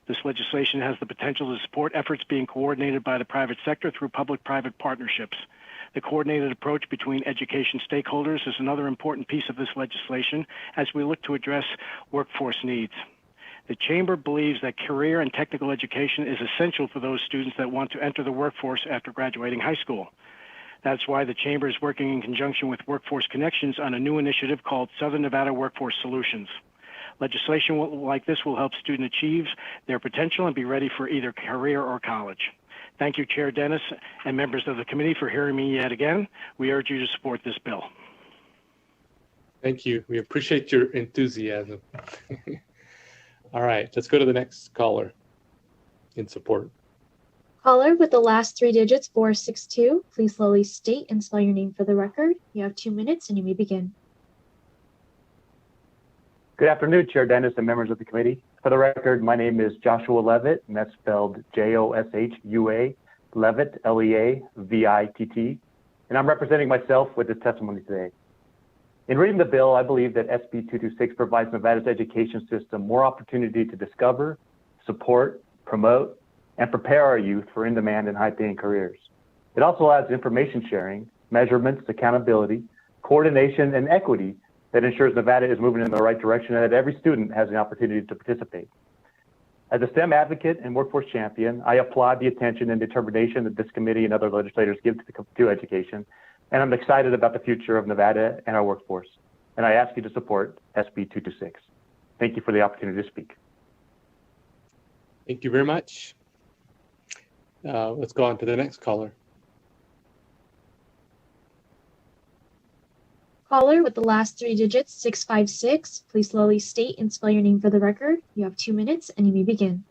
This legislation has the potential to support efforts being coordinated by the private sector through public-private partnerships. The coordinated approach between education stakeholders is another important piece of this legislation as we look to address workforce needs. The Chamber believes that career and technical education is essential for those students that want to enter the workforce after graduating high school. That's why the Chamber is working in conjunction with Workforce Connections on a new initiative called Southern Nevada Workforce Solutions. Legislation like this will help students achieve their potential and be ready for either career or college. Thank you, Chair Dennis and members of the committee, for hearing me yet again. We urge you to support this bill. Thank you. We appreciate your enthusiasm. All right, let's go to the next caller in support. Caller with the last 3 digits, 462, please slowly state and spell your name for the record. You have 2 minutes and you may begin. Good afternoon, Chair Dennis and members of the committee. For the record, my name is Joshua Levitt, and that's spelled Joshua, Levitt, Leavitt, and I'm representing myself with this testimony today. In reading the bill, I believe that SB 226 provides Nevada's education system more opportunity to discover, support, promote, and prepare our youth for in-demand and high-paying careers. It also adds information sharing, measurements, accountability, coordination, and equity that ensures Nevada is moving in the right direction and that every student has the opportunity to participate. As a STEM advocate and workforce champion, I applaud the attention and determination that this committee and other legislators give to education, and I'm excited about the future of Nevada and our workforce. And I ask you to support SB 226. Thank you for the opportunity to speak. Thank you very much. Let's go on to the next caller. Caller with the last three digits, 656. Please slowly state and spell your name for the record. You have 2 minutes and you may begin.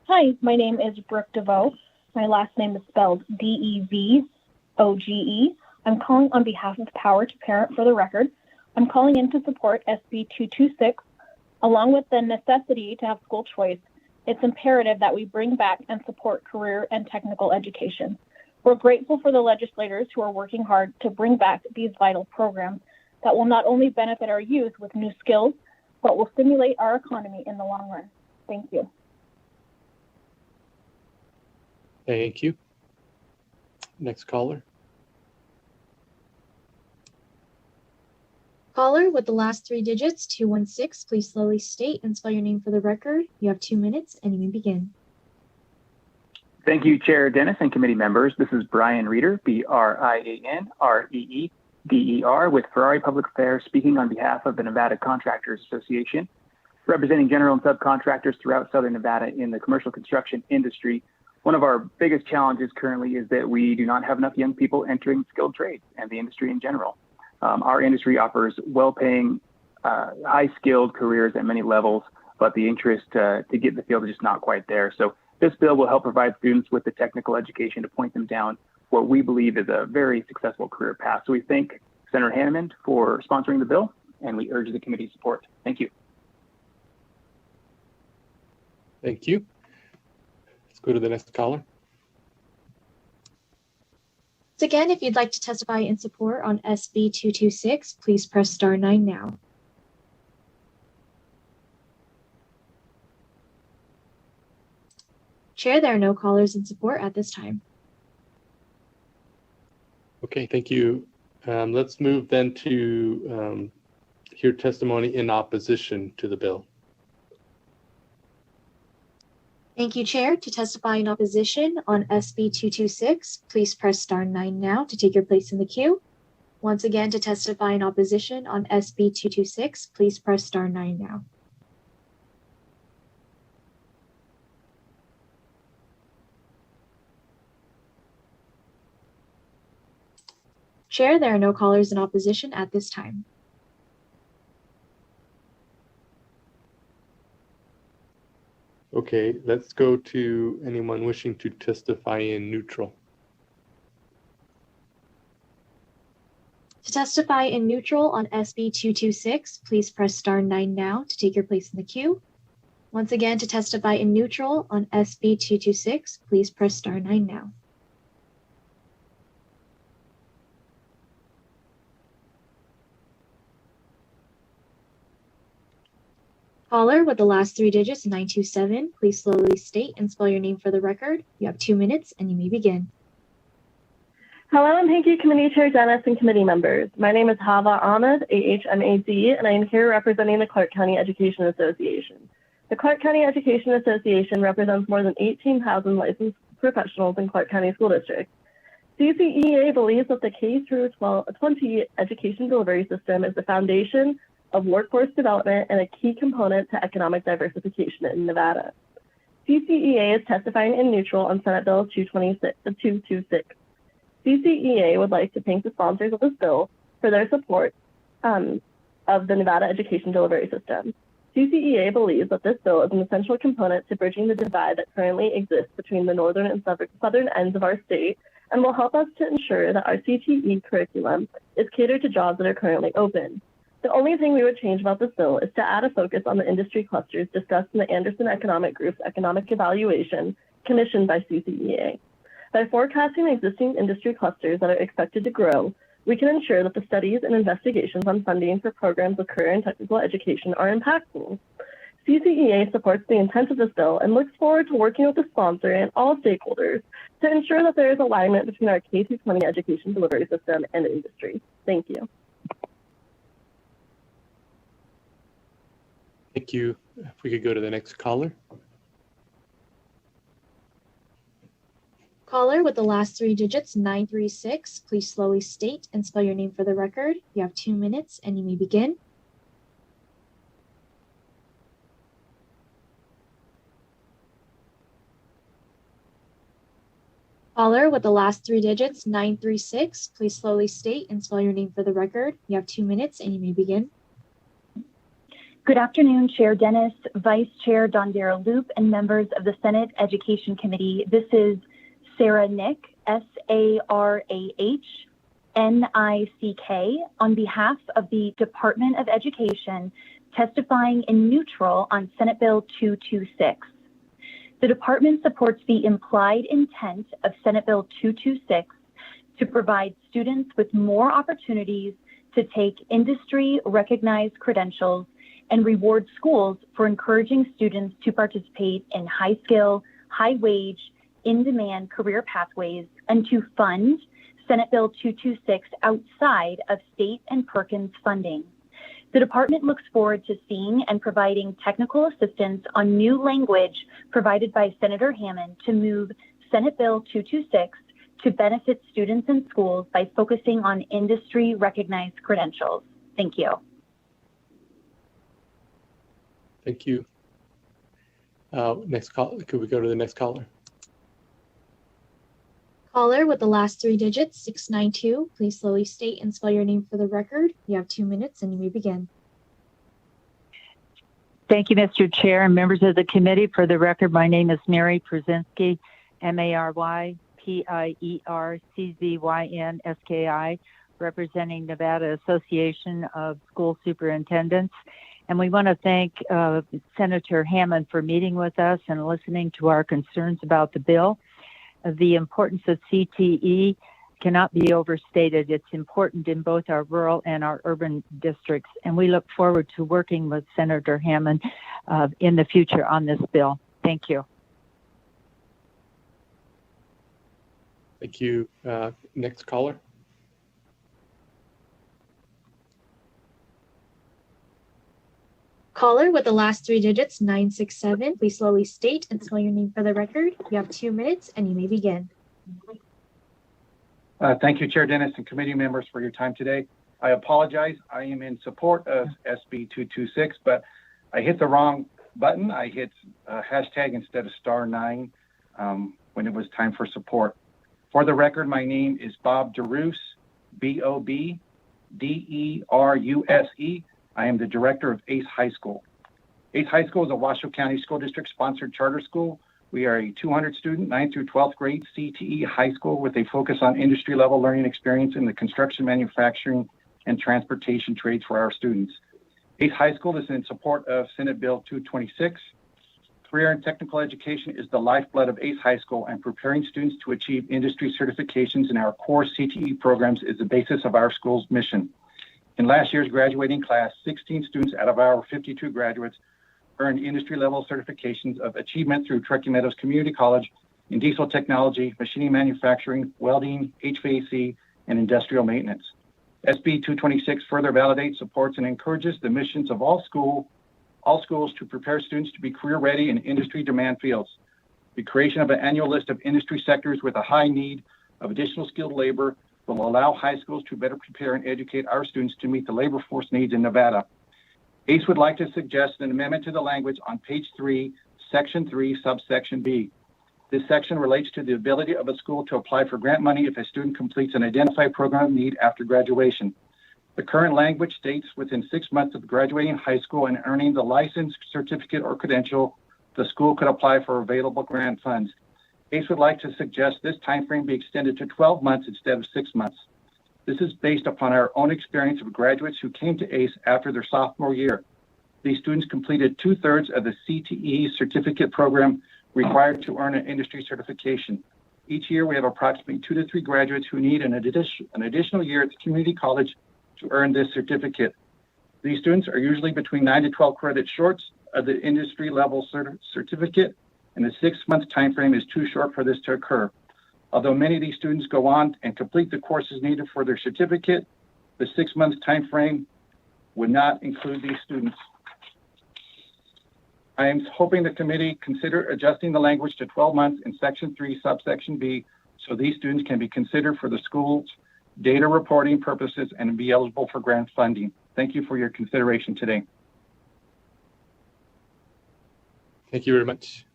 Hi, my name is Brooke DeVoe. My last name is spelled D-E-V-O-G-E. I'm calling on behalf of Power to Parent for the record. I'm calling in to support SB 226. Along with the necessity to have school choice, it's imperative that we bring back and support career and technical education. We're grateful for the legislators who are working hard to bring back these vital programs that will not only benefit our youth with new skills, but will stimulate our economy in the long run. Thank you. Thank you. Next caller. Caller with the last three digits, 216. Please slowly state and spell your name for the record. You have 2 minutes and you may begin. Thank you, Chair Dennis and committee members. This is Brian Reeder, B-R-I-A-N-R-E-E-D-E-R, with Ferrari Public Affairs, speaking on behalf of the Nevada Contractors Association, representing general and subcontractors throughout Southern Nevada in the commercial construction industry. One of our biggest challenges currently is that we do not have enough young people entering skilled trades and the industry in general. Our industry offers well-paying, high-skilled careers at many levels, but the interest to get in the field is just not quite there. So this bill will help provide students with the technical education to point them down what we believe is a very successful career path. So we thank Senator Hanneman for sponsoring the bill, and we urge the committee's support. Thank you. Thank you. Let's go to the next caller. Once again, if you'd like to testify in support on SB 226, please press star 9 now. Chair, there are no callers in support at this time. Okay, thank you. Let's move then to hear testimony in opposition to the bill. Thank you, Chair. To testify in opposition on SB 226, please press star 9 now to take your place in the queue. Once again, to testify in opposition on SB 226, please press star 9 now. Chair, there are no callers in opposition at this time. Okay, let's go to anyone wishing to testify in neutral. To testify in neutral on SB 226, please press star 9 now to take your place in the queue. Once again, to testify in neutral on SB 226, please press star 9 now. Caller with the last three digits, 927, please slowly state and spell your name for the record. You have 2 minutes and you may begin. Hello, and thank you, Committee Chair Dennis and committee members. My name is Hava Ahmed, AHMAD, and I am here representing the Clark County Education Association. The Clark County Education Association represents more than 18,000 licensed professionals in Clark County School District. CCEA believes that the K-20 education delivery system is the foundation of workforce development and a key component to economic diversification in Nevada. CCEA is testifying in neutral on Senate Bill 226. CCEA would like to thank the sponsors of this bill for their support of the Nevada education delivery system. CCEA believes that this bill is an essential component to bridging the divide that currently exists between the northern and southern ends of our state and will help us to ensure that our CTE curriculum is catered to jobs that are currently open. The only thing we would change about this bill is to add a focus on the industry clusters discussed in the Anderson Economic Group's economic evaluation commissioned by CCEA. By forecasting existing industry clusters that are expected to grow, we can ensure that the studies and investigations on funding for programs of career and technical education are impactful. CCEA supports the intent of this bill and looks forward to working with the sponsor and all stakeholders to ensure that there is alignment between our K-20 education delivery system and industry. Thank you. Thank you. If we could go to the next caller. Caller with the last three digits, 936, please slowly state and spell your name for the record. You have 2 minutes and you may begin. Caller with the last three digits, 936, please slowly state and spell your name for the record. You have 2 minutes and you may begin. Good afternoon, Chair Dennis, Vice Chair Dondera Loop, and members of the Senate Education Committee. This is Sarah Nick, S-A-R-A-H-N-I-C-K, on behalf of the Department of Education, testifying in neutral on Senate Bill 226. The department supports the implied intent of Senate Bill 226 to provide students with more opportunities to take industry-recognized credentials and reward schools for encouraging students to participate in high-skill, high-wage, in-demand career pathways, and to fund Senate Bill 226 outside of state and Perkins funding. The department looks forward to seeing and providing technical assistance on new language provided by Senator Hammond to move Senate Bill 226 to benefit students and schools by focusing on industry-recognized credentials. Thank you. Thank you. Next call. Could we go to the next caller? Caller with the last three digits, 692, please slowly state and spell your name for the record. You have 2 minutes and you may begin. Thank you, Mr. Chair and members of the committee. For the record, my name is Mary Przinski, M-A-R-Y-P-I-E-R-C-Z-Y-N-S-K-I, representing Nevada Association of School Superintendents. And we want to thank Senator Hammond for meeting with us and listening to our concerns about the bill. The importance of CTE cannot be overstated. It's important in both our rural and our urban districts, and we look forward to working with Senator Hammond in the future on this bill. Thank you. Thank you. Next caller. Caller with the last three digits, 967, please slowly state and spell your name for the record. You have 2 minutes and you may begin. Thank you, Chair Dennis and committee members, for your time today. I apologize. I am in support of SB 226, but I hit the wrong button. I hit hashtag instead of *9 when it was time for support. For the record, my name is Bob DeRuse, B-O-B-D-E-R-U-S-E. I am the director of ACE High School. ACE High School is a Washoe County School District sponsored charter school. We are a 200 student, 9th through 12th grade CTE high school with a focus on industry level learning experience in the construction, manufacturing, and transportation trades for our students. ACE High School is in support of Senate Bill 226. Career and technical education is the lifeblood of ACE High School, and preparing students to achieve industry certifications in our core CTE programs is the basis of our school's mission. In last year's graduating class, 16 students out of our 52 graduates earned industry-level certifications of achievement through Truckee Meadows Community College in diesel technology, machining manufacturing, welding, HVAC, and industrial maintenance. SB 226 further validates, supports, and encourages the missions of all schools to prepare students to be career-ready in industry demand fields. The creation of an annual list of industry sectors with a high need of additional skilled labor will allow high schools to better prepare and educate our students to meet the labor force needs in Nevada. ACE would like to suggest an amendment to the language on page 3, section 3, subsection B. This section relates to the ability of a school to apply for grant money if a student completes an identified program need after graduation. The current language states within 6 months of graduating high school and earning the license, certificate, or credential, the school could apply for available grant funds. ACE would like to suggest this timeframe be extended to 12 months instead of 6 months. This is based upon our own experience of graduates who came to ACE after their sophomore year. These students completed 2/3 of the CTE certificate program required to earn an industry certification. Each year, we have approximately 2 to 3 graduates who need an additional year at the community college to earn this certificate. These students are usually between 9 to 12 credits short of the industry level certificate, and the 6-month time frame is too short for this to occur. Although many of these students go on and complete the courses needed for their certificate, the 6-month time frame would not include these students. I am hoping the committee consider adjusting the language to 12 months in Section 3, subsection B, so these students can be considered for the school's data reporting purposes and be eligible for grant funding. Thank you for your consideration today. Thank you very much.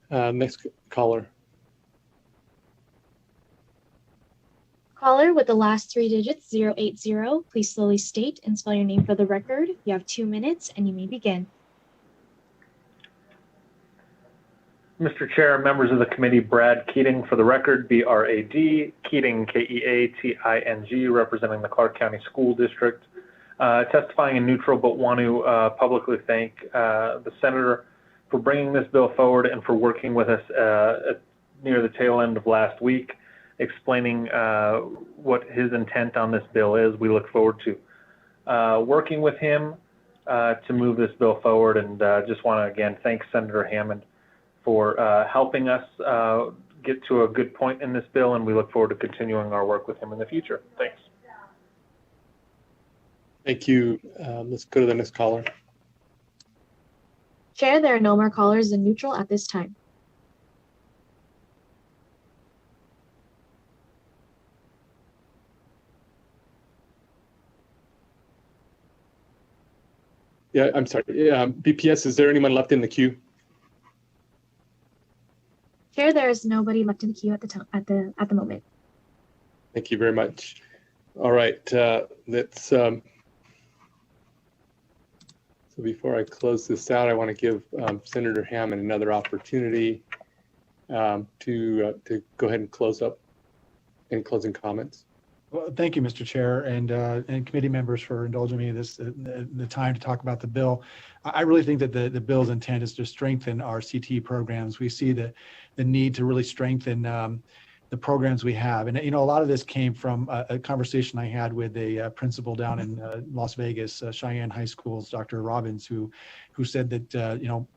Next caller. Caller with the last 3 digits, 080, please slowly state and spell your name for the record. You have 2 minutes and you may begin. Mr. Chair, members of the committee, Brad Keating for the record, B-R-A-D, Keating, K-E-A-T-I-N-G, representing the Clark County School District. Testifying in neutral, but want to publicly thank the Senator for bringing this bill forward and for working with us near the tail end of last week, explaining what his intent on this bill is. We look forward to working with him to move this bill forward, and just want to again thank Senator Hammond for helping us get to a good point in this bill, and we look forward to continuing our work with him in the future. Thanks. Thank you. Let's go to the next caller. Chair, there are no more callers in neutral at this time. Yeah, I'm sorry. BPS, is there anyone left in the queue? Chair, there is nobody left in the queue at the moment. Thank you very much. All right, let's. So before I close this out, I want to give Senator Hammond another opportunity to go ahead and close up in closing comments. Well, thank you, Mr. Chair, and committee members for indulging me this the time to talk about the bill. I really think that the bill's intent is to strengthen our CTE programs. We see the need to really strengthen the programs we have, and a lot of this came from a conversation I had with a principal down in Las Vegas, Cheyenne High School's Dr. Robbins, who said that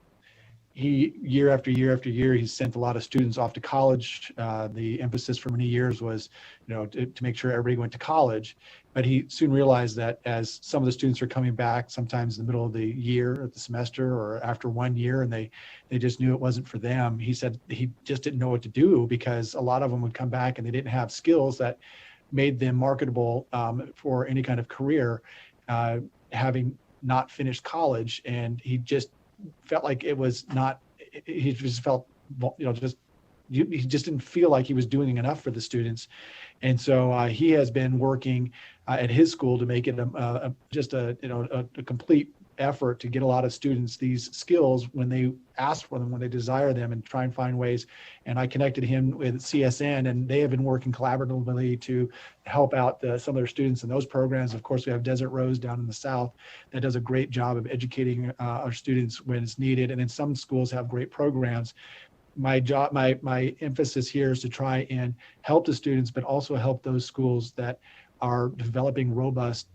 he year after year after year he's sent a lot of students off to college. The emphasis for many years was to make sure everybody went to college, but he soon realized that as some of the students are coming back sometimes in the middle of the year or the semester or after 1 year, and they just knew it wasn't for them. He said he just didn't know what to do because a lot of them would come back and they didn't have skills that made them marketable for any kind of career, having not finished college. And he just felt like it was not, he just felt, he just didn't feel like he was doing enough for the students. And so he has been working at his school to make it a complete effort to get a lot of students these skills when they ask for them, when they desire them, and try and find ways. And I connected him with CSN, and they have been working collaboratively to help out some of their students in those programs. Of course, we have Desert Rose down in the South that does a great job of educating our students when it's needed. And then some schools have great programs. My emphasis here is to try and help the students, but also help those schools that are developing robust,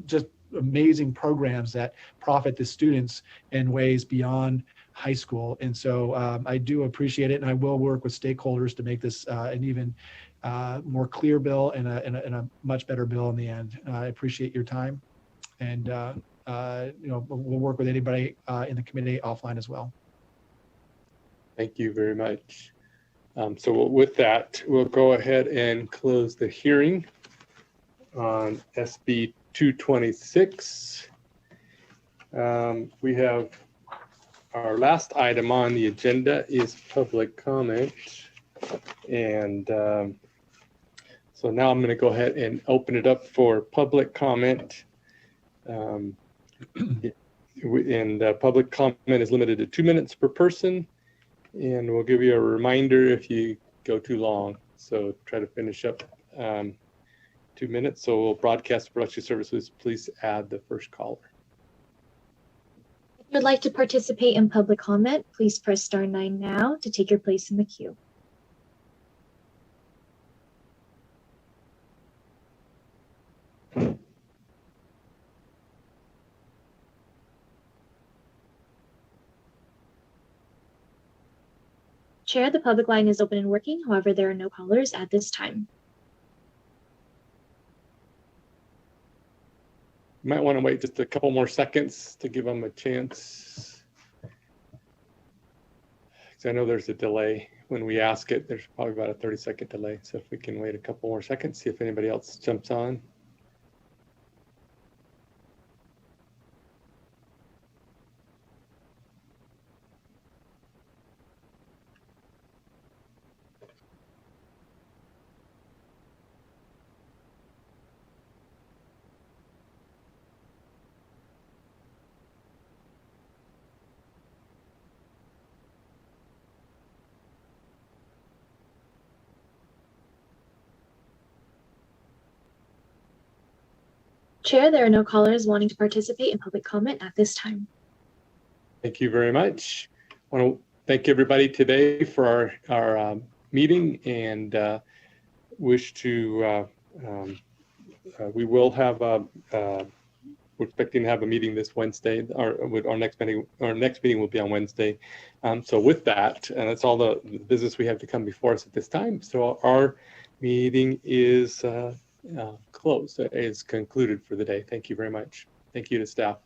just amazing programs that profit the students in ways beyond high school. And so I do appreciate it, and I will work with stakeholders to make this an even more clear bill and a much better bill in the end. I appreciate your time, and we'll work with anybody in the committee offline as well. Thank you very much. So with that, we'll go ahead and close the hearing on SB 226. We have our last item on the agenda is public comment. And so now I'm going to go ahead and open it up for public comment. And public comment is limited to 2 minutes per person. And we'll give you a reminder if you go too long. So try to finish up 2 minutes. So we'll broadcast production services. Please add the first caller. If you would like to participate in public comment, please press star 9 now to take your place in the queue. Chair, the public line is open and working. However, there are no callers at this time. You might want to wait just a couple more seconds to give them a chance. I know there's a delay when we ask it. There's probably about a 30-second delay. So if we can wait a couple more seconds, see if anybody else jumps on. Chair, there are no callers wanting to participate in public comment at this time. Thank you very much. I want to thank everybody today for our meeting, and wish to, we will have, we're expecting to have a meeting this Wednesday. Our next meeting will be on Wednesday. So with that, and that's all the business we have to come before us at this time. So our meeting is closed, is concluded for the day. Thank you very much. Thank you to staff.